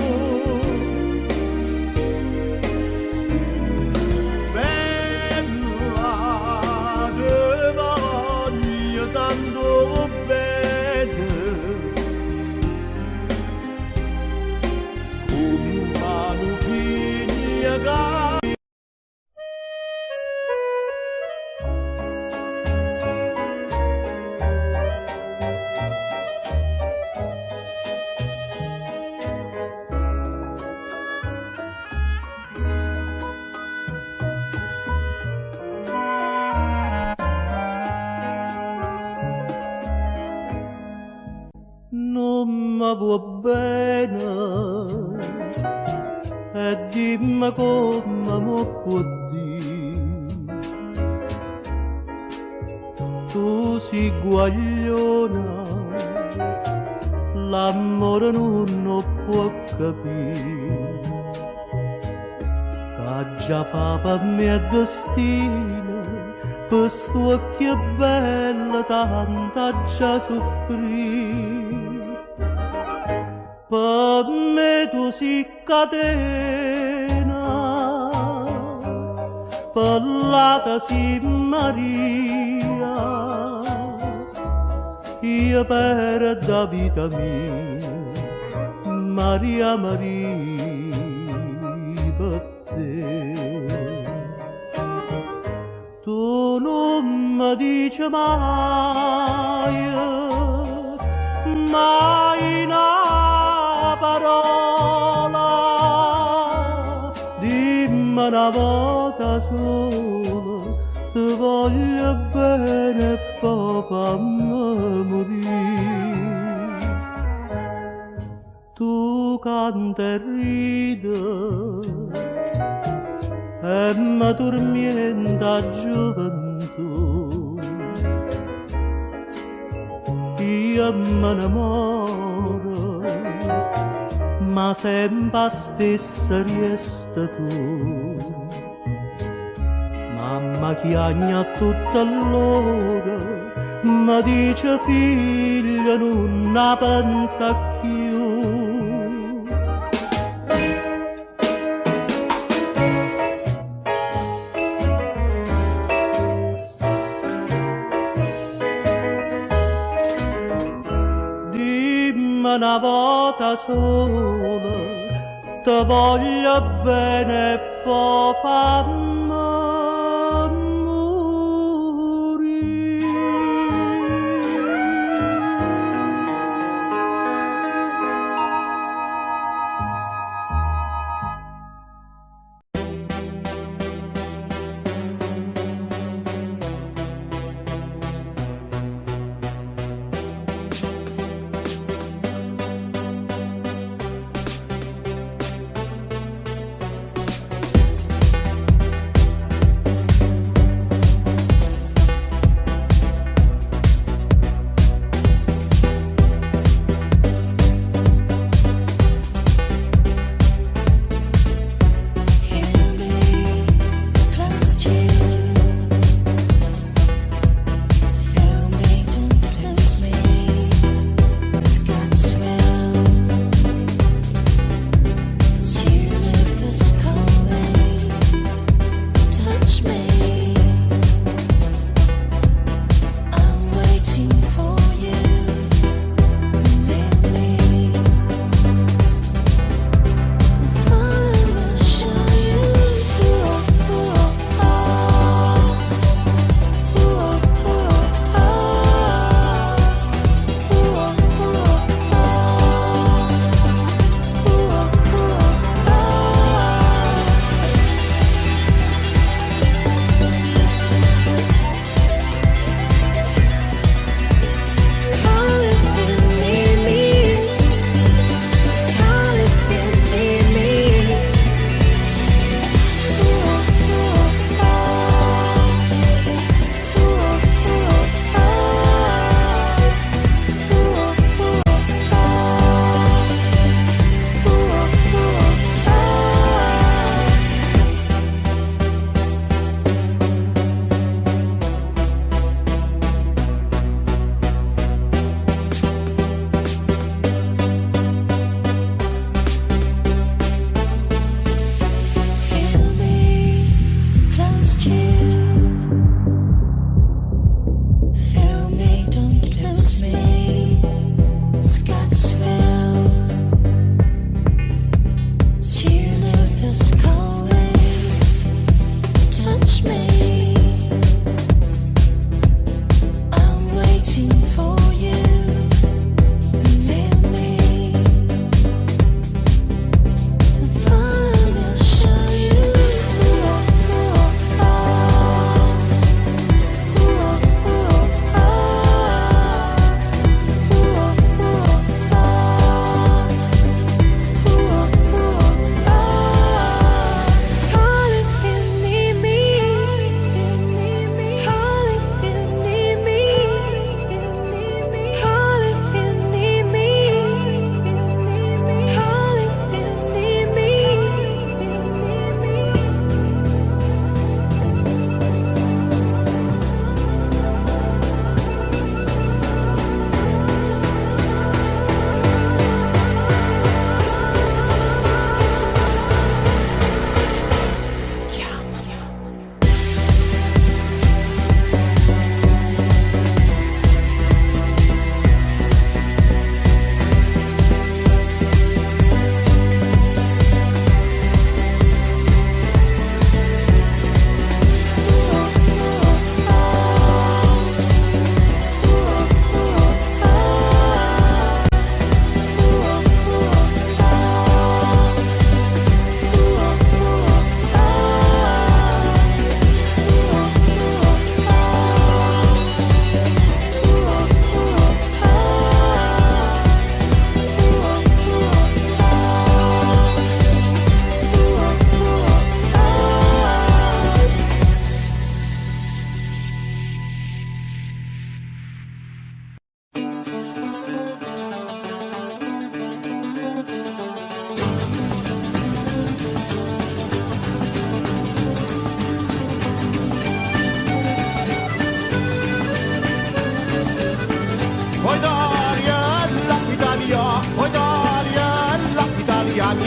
Bella che voglio tanto bene, come un figlio che può bene e dimmi come mi può dire tu sei guagliona, l'amore non può capire che già fa per me destino, per sto occhio bello tanta già soffrire. Per me tu sei catena, per l'altra sei Maria, io per da vita mia, Maria, Maria, per te. Tu non mi dici mai, mai una parola, dimmi una volta sola, ti voglio bene e poi fammi morire. canta e ride e mi tormenta gioventù. Io me ne moro, ma sempre stessa resta tu. Mamma chiagna tutta l'ora, mi dice figlio non la pensa più. Dimmi una volta sola, ti voglio bene e poi fammi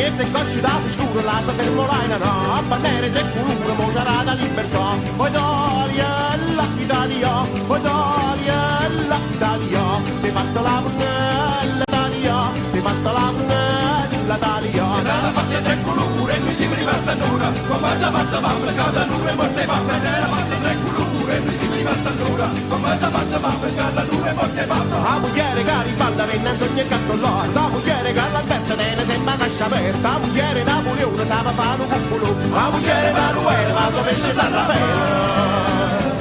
mezzo e cosci da scuro, la sua fermolaina no, bandere tre culure, mo sarà da libertà. Poi Italia, Italia, poi Italia, Italia, ti fatto la punnella, Italia, ti fatto la punnella, Italia. Nella patria tre culure, noi siamo rimasti a Nura, come si è fatta mamma, casa Nura e morte mamma. Nella patria tre culure, noi siamo rimasti a Nura, come si è fatta mamma, casa Nura e morte mamma. La mugliere che ribalda venne in sogno e cattolare, la mugliere che all'alberta tiene sempre cascia aperta, la mugliere Napoleone sa fare un cuppolo, la mugliere Manuela va so pesce San Raffaele.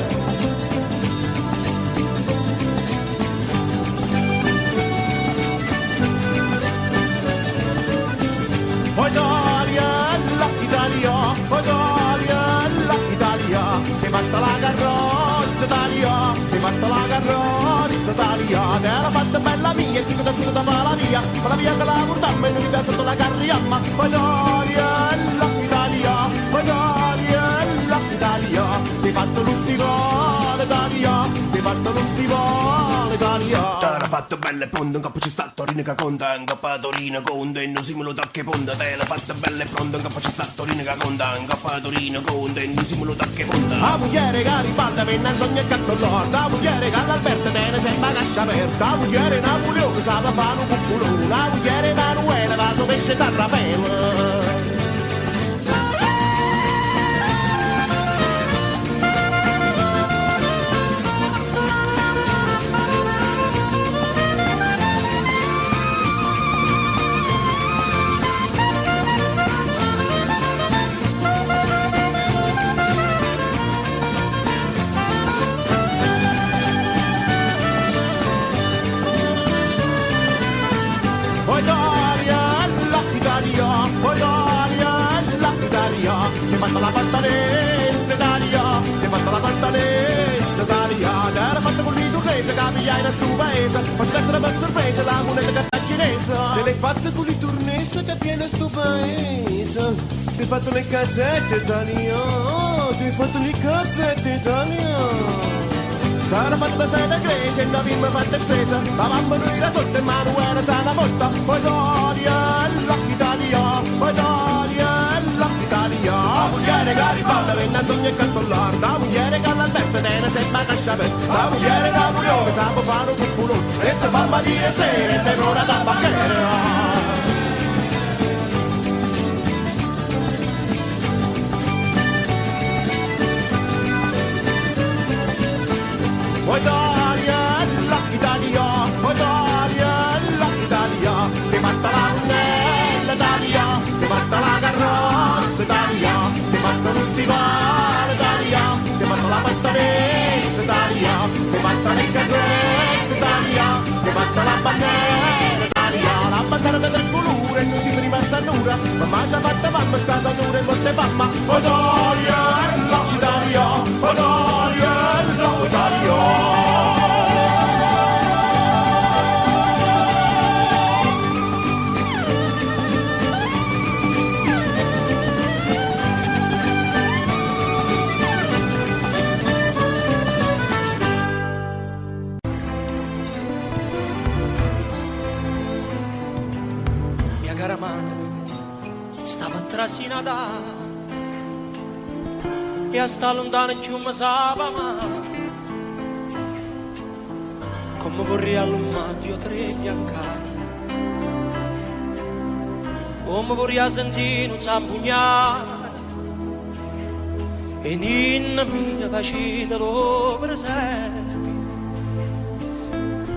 Poi Italia, poi Italia, ti fatta la carrozza Italia, ti fatta la carrozza Italia, te l'ha fatta bella mia, zicco da la via, ma la via che la portammo e non mi sotto la carriamma. Poi Italia, poi Italia, ti fatto lo stivale Italia, ti fatto lo stivale Italia. T'era fatto belle ponte, in capo c'è sta Torino che conta, in capo a Torino conta, e non simulo tacche ponte, te l'ha fatta belle pronte, in capo c'è sta Torino che conta, in capo a Torino conta, e non simulo tacche ponte. La mugliere che ribalda venne in sogno e cattolare, la mugliere che all'alberta tiene sempre cascia aperta, la mugliere Napoleone sa fare un cuppolo, la mugliere Manuela va so pesce San Raffaele. Ti fatto la pantanessa Italia, ti fatto la pantanessa Italia, te l'ha fatta con l'iturrese che pigliai nel suo paese, poi te per sorpresa la moneta che sta cinese. Te l'hai fatta con l'iturrese che tiene sto paese, ti hai fatto le cazzette Italia, ti hai fatto le cazzette Italia. T'era fatta da sede crese e la firma fatta stesa, la mamma noi era sotto e Manuela sana botta. Poi Italia, poi Italia, la mugliere che ribalda venne a sogno e cattolare, la mugliere che all'alberta tiene sempre cascia aperta, la mugliere Napoleone sa fare un cuppolo, e se fa mattina e sera e l'ora da bacchera. Poi Italia, poi Italia, ti fatta la punnella Italia, ti fatta la carrozza Italia, ti fatta lo stivale Italia, ti fatta la pantanessa Italia, ti fatta le cazzette Italia, ti fatta la bandiera Italia, la bandiera di tre colore, non si prima sta nura, mamma ci ha fatta mamma, scasa nura e molte mamma. Poi Italia, poi Italia. Mia cara madre stava trasinata e a sta lontano più mi sapeva mai. Come vorrei all'ummato io tre biancare, come vorrei sentire un zampugnare, e ninna mia facita lo presepi,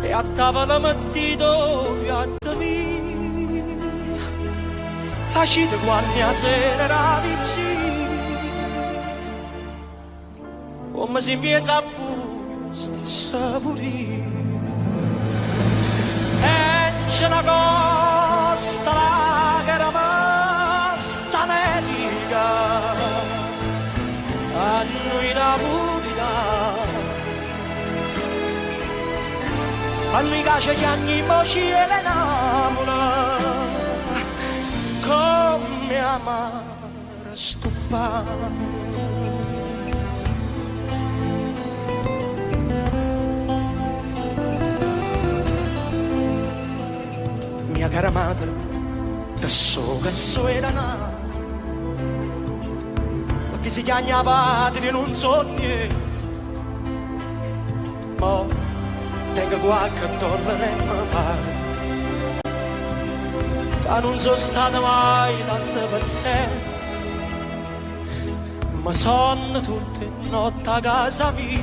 e a tavola mettito piatta mia, facite quando a sera era vicina, come si piazza a voi stessa purina. C'è una costa che era vasta America, a noi Napolità, a noi che gli anni moci e le namola, come amare stupare. Mia cara madre che so era nato, perché si chiama patria non so niente, ma tengo qualche dollaro e mi pare, che non sono stato mai tanto paziente, ma sono tutte notte a casa mia,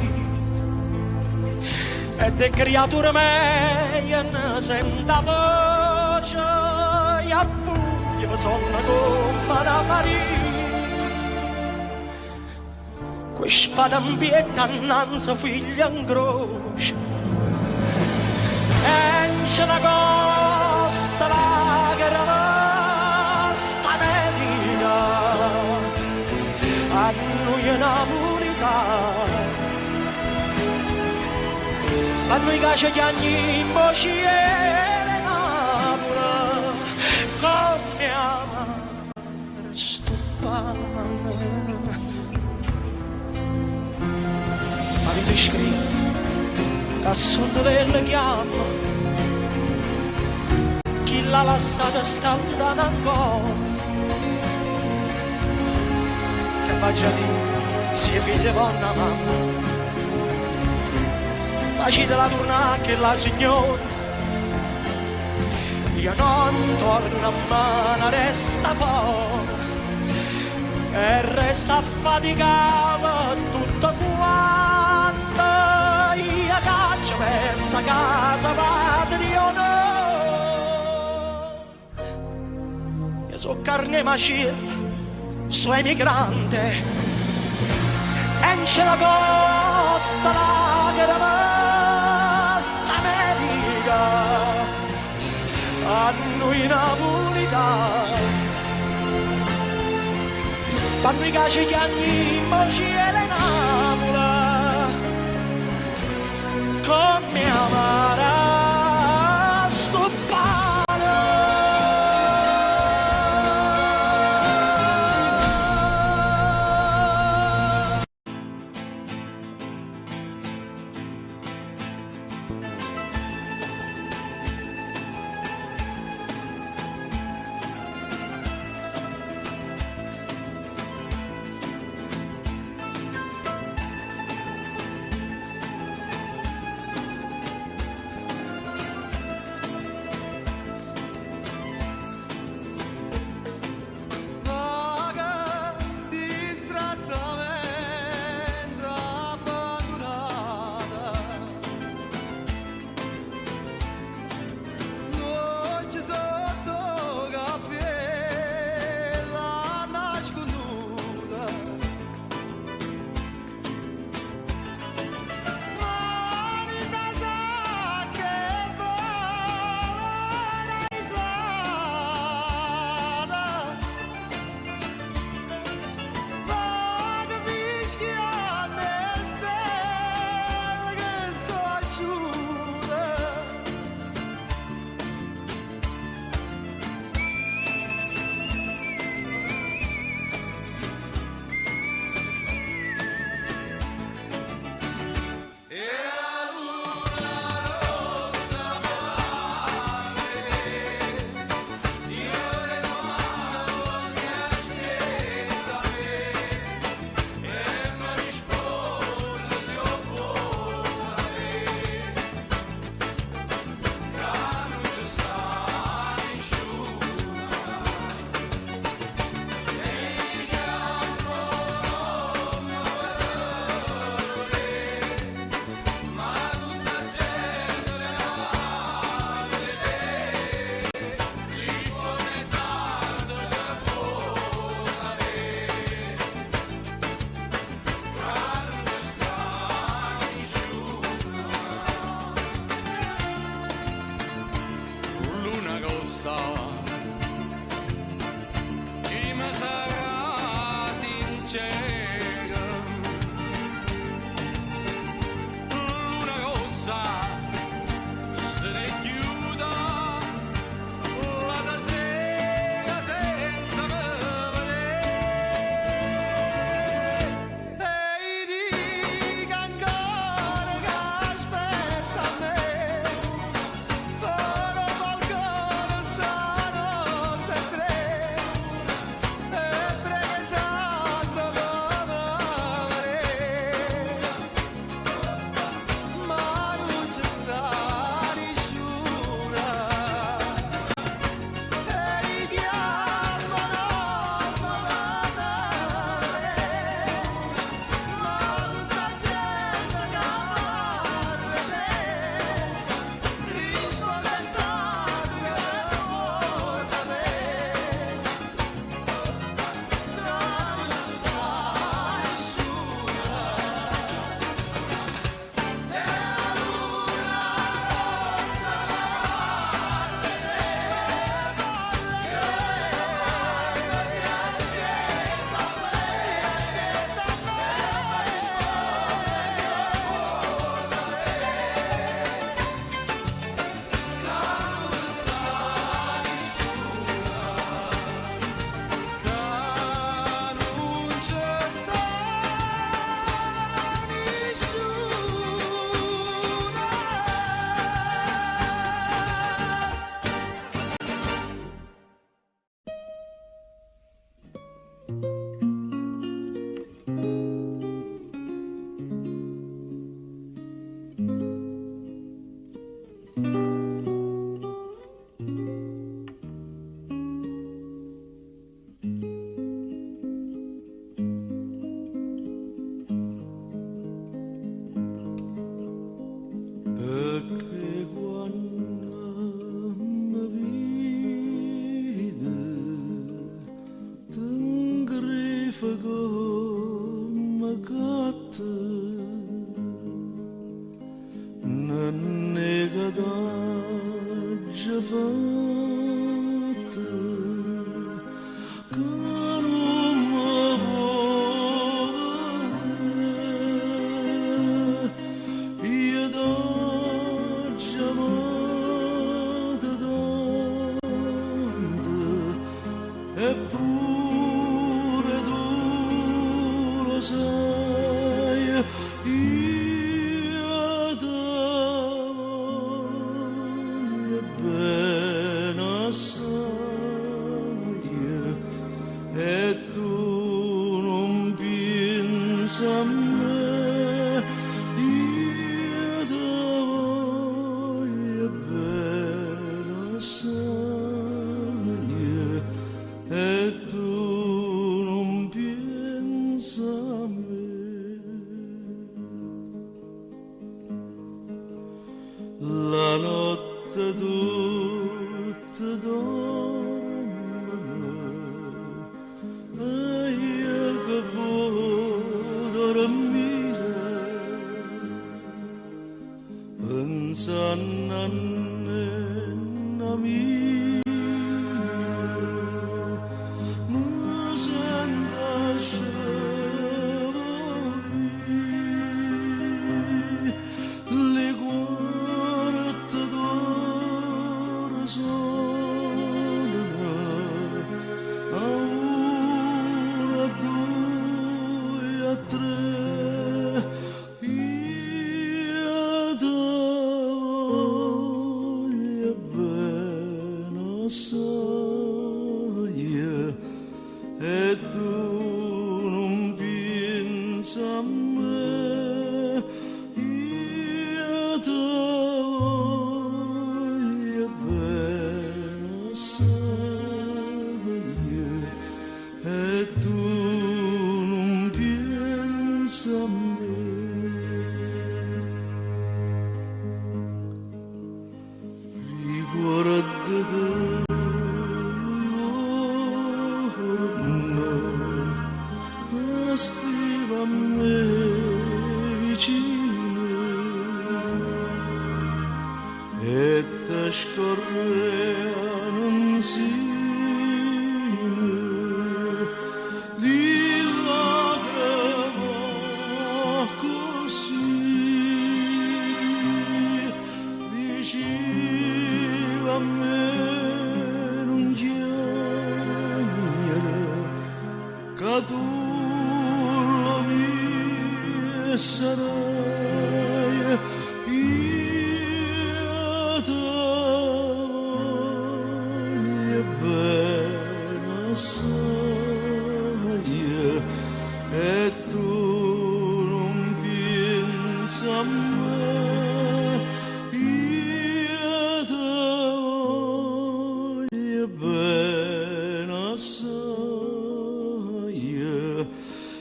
e de creature mie ne senta voce, e a fuglia sono come da Maria. Que spada ambietta annanza figlia in croce, esce la costa la sta America, a noi è una comunità. A noi che gli anni in voce e le Napoli, come amare sto pane. Avete scritto che a sotto del chiamo, chi l'ha lasciata sta lontana ancora, che faccia dire si è figlia con una mamma. Facite la tornare che la signora, io non torno a mano, resta fuori e resta affaticato tutto quanto. Io caccio pensa casa patria no, io so carne macilla, so emigrante, e c'è la costa la sta America, a noi napolità, a noi che ci chiamiamo cielo Napoli, come amare sto fa come gatta, non nega da già fatta, che non mi vuole, io da già amata tanto, eppure tu lo sai, io t'avoglio bene assai, e tu non pensi a me, io t'avoglio bene assai, e tu non pensi a me. La notte tutta dorme e io che voglio dormire, pensando a nonna mia, mi sento scegliere, le guardo d'oro sono, a uno, a due, a tre, io t'avoglio bene assai, e tu non pensi a me, io t'avoglio bene assai, e tu non pensi a me. Riguardate giorno, stiva a me vicino, e te scorreano insieme di lacrime così, diceva a me non chiamare, che tu la mia sarai, io t'avoglio bene assai, e tu non pensi a me, io t'avoglio bene assai,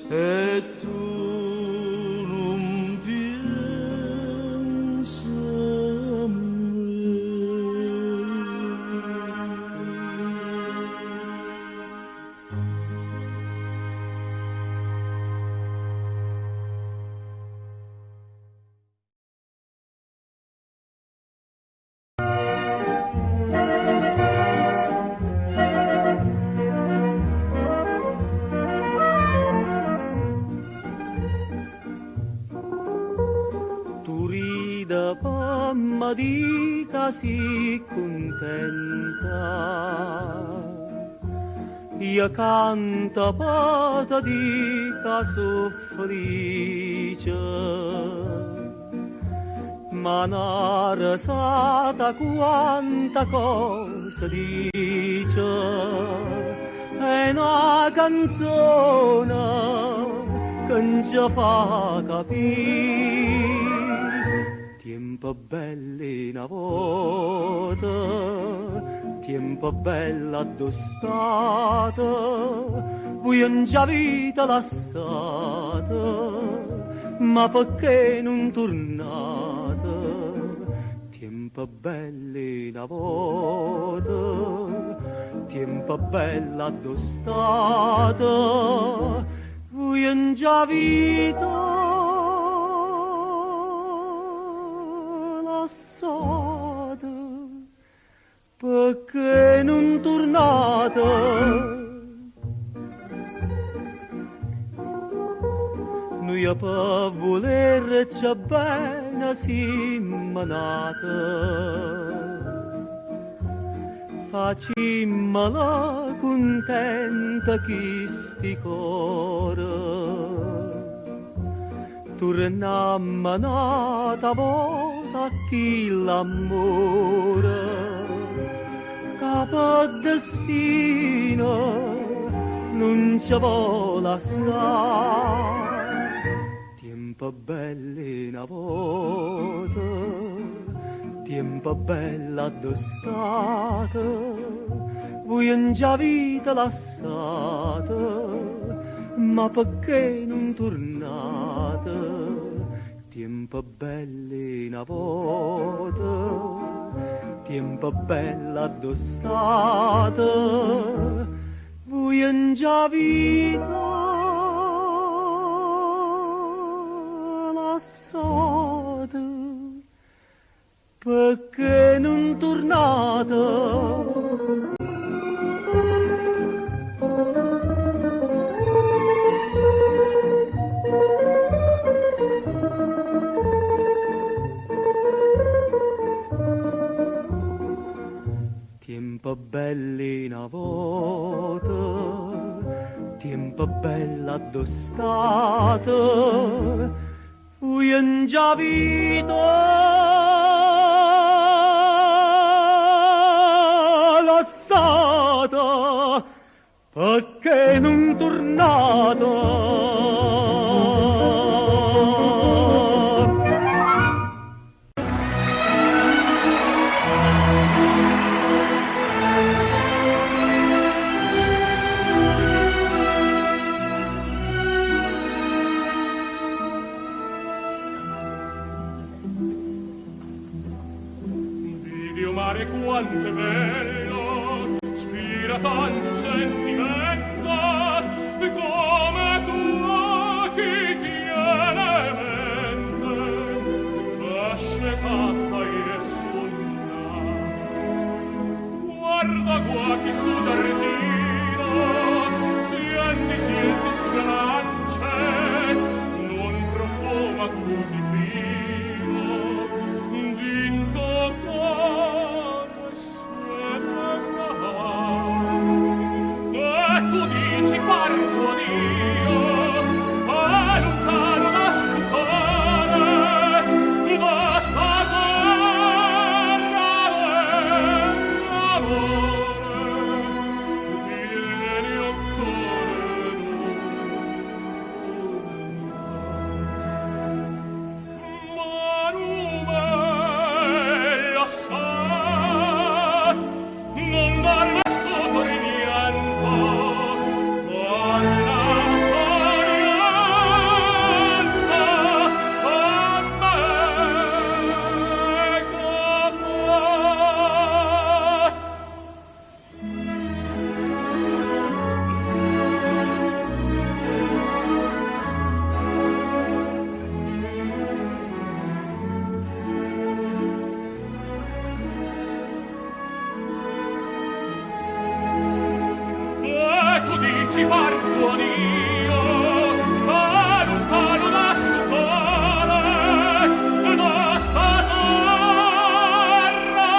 e tu non pensi a Tu rida mamma dita si contenta, io canta pata dita soffrice, ma una rasata quanta cosa dice, è una canzone che non ci fa capire. Tempo belli una volta, tempo bella addossata, voi non ci avete lasciata, ma perché non tornate? Tempo belli una volta, tempo tempo bella addostato, vuoi già vita lasciata, perché non tornata. Noi a per volerci bene siamo nati, facimmela contenta chi sti cuore, tornammo un'altra volta a chi l'amore, capo destino non ci vuole assai. Tempo belli una volta, tempo bella addostato, vuoi già vita lasciata, ma perché non tornate? Tempo belli una volta, tempo bella addostato, vuoi già vita lasciata, perché non tornate? Tempo belli una volta, tempo bella addostato, vuoi già vita lasciata, perché non tornata? Quanto è bello, spira tanto sentimento, come tu chi tiene mente, lascia cappa e sonna. Guarda qua chi sto giardino, senti sulle arance, non profuma così fino, vinto tu dici parlo a Dio, ma lontano da stupore, da sta terra dell'amore, vieni a cuore ma nume lascia, non darmi sotto riviento. Ci parto a Dio, ma lontano da stupore, da sta terra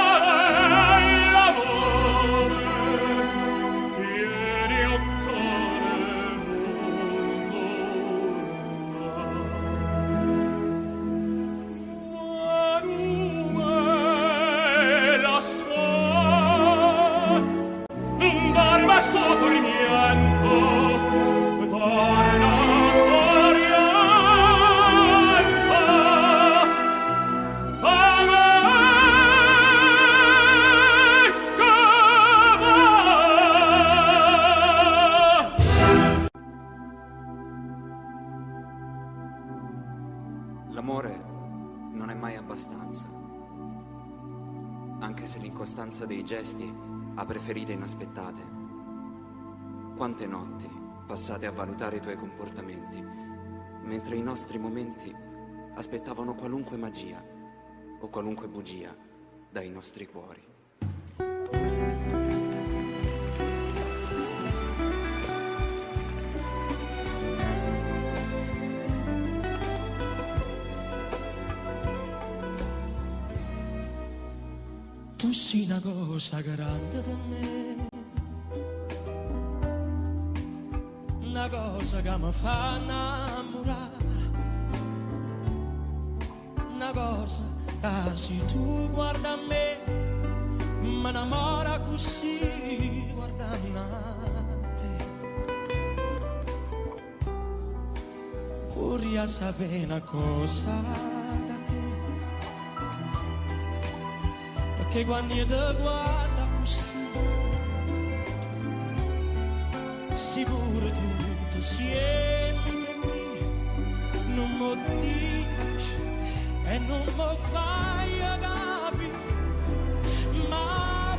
dell'amore, vieni a cuore mondo, ma nume lascia, non darmi sotto riviento, torna sorienta a me che L'amore non è mai abbastanza, anche se l'incostanza dei gesti ha preferite inaspettate. Quante notti passate a valutare i tuoi comportamenti, mentre i nostri momenti aspettavano qualunque magia o qualunque bugia dai nostri cuori. Tu sei una cosa grande per me, una cosa che mi fa innamorare, una cosa che se tu guarda a me, mi innamora così, guardando a te. Vorrei sapere una cosa, che quando io ti guardo così, sicuro tu ti senti qui, non mi dici e non mi fai capire, ma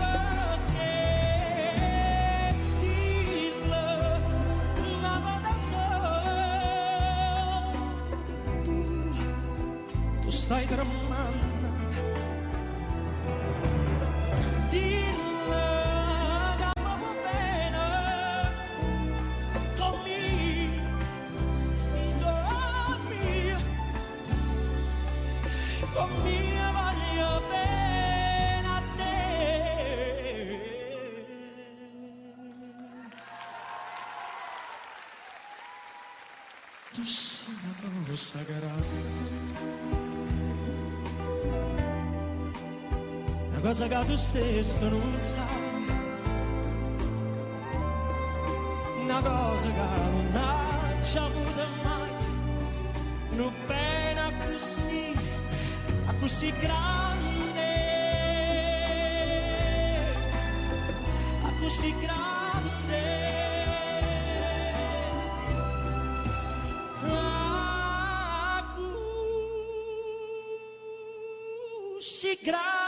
perché dirlo una volta sola, tu stai tremando. Tu sei una cosa grande, una cosa che tu stesso non sai, una cosa che non hai già avuto mai, una pena così grande, così grande. Grande.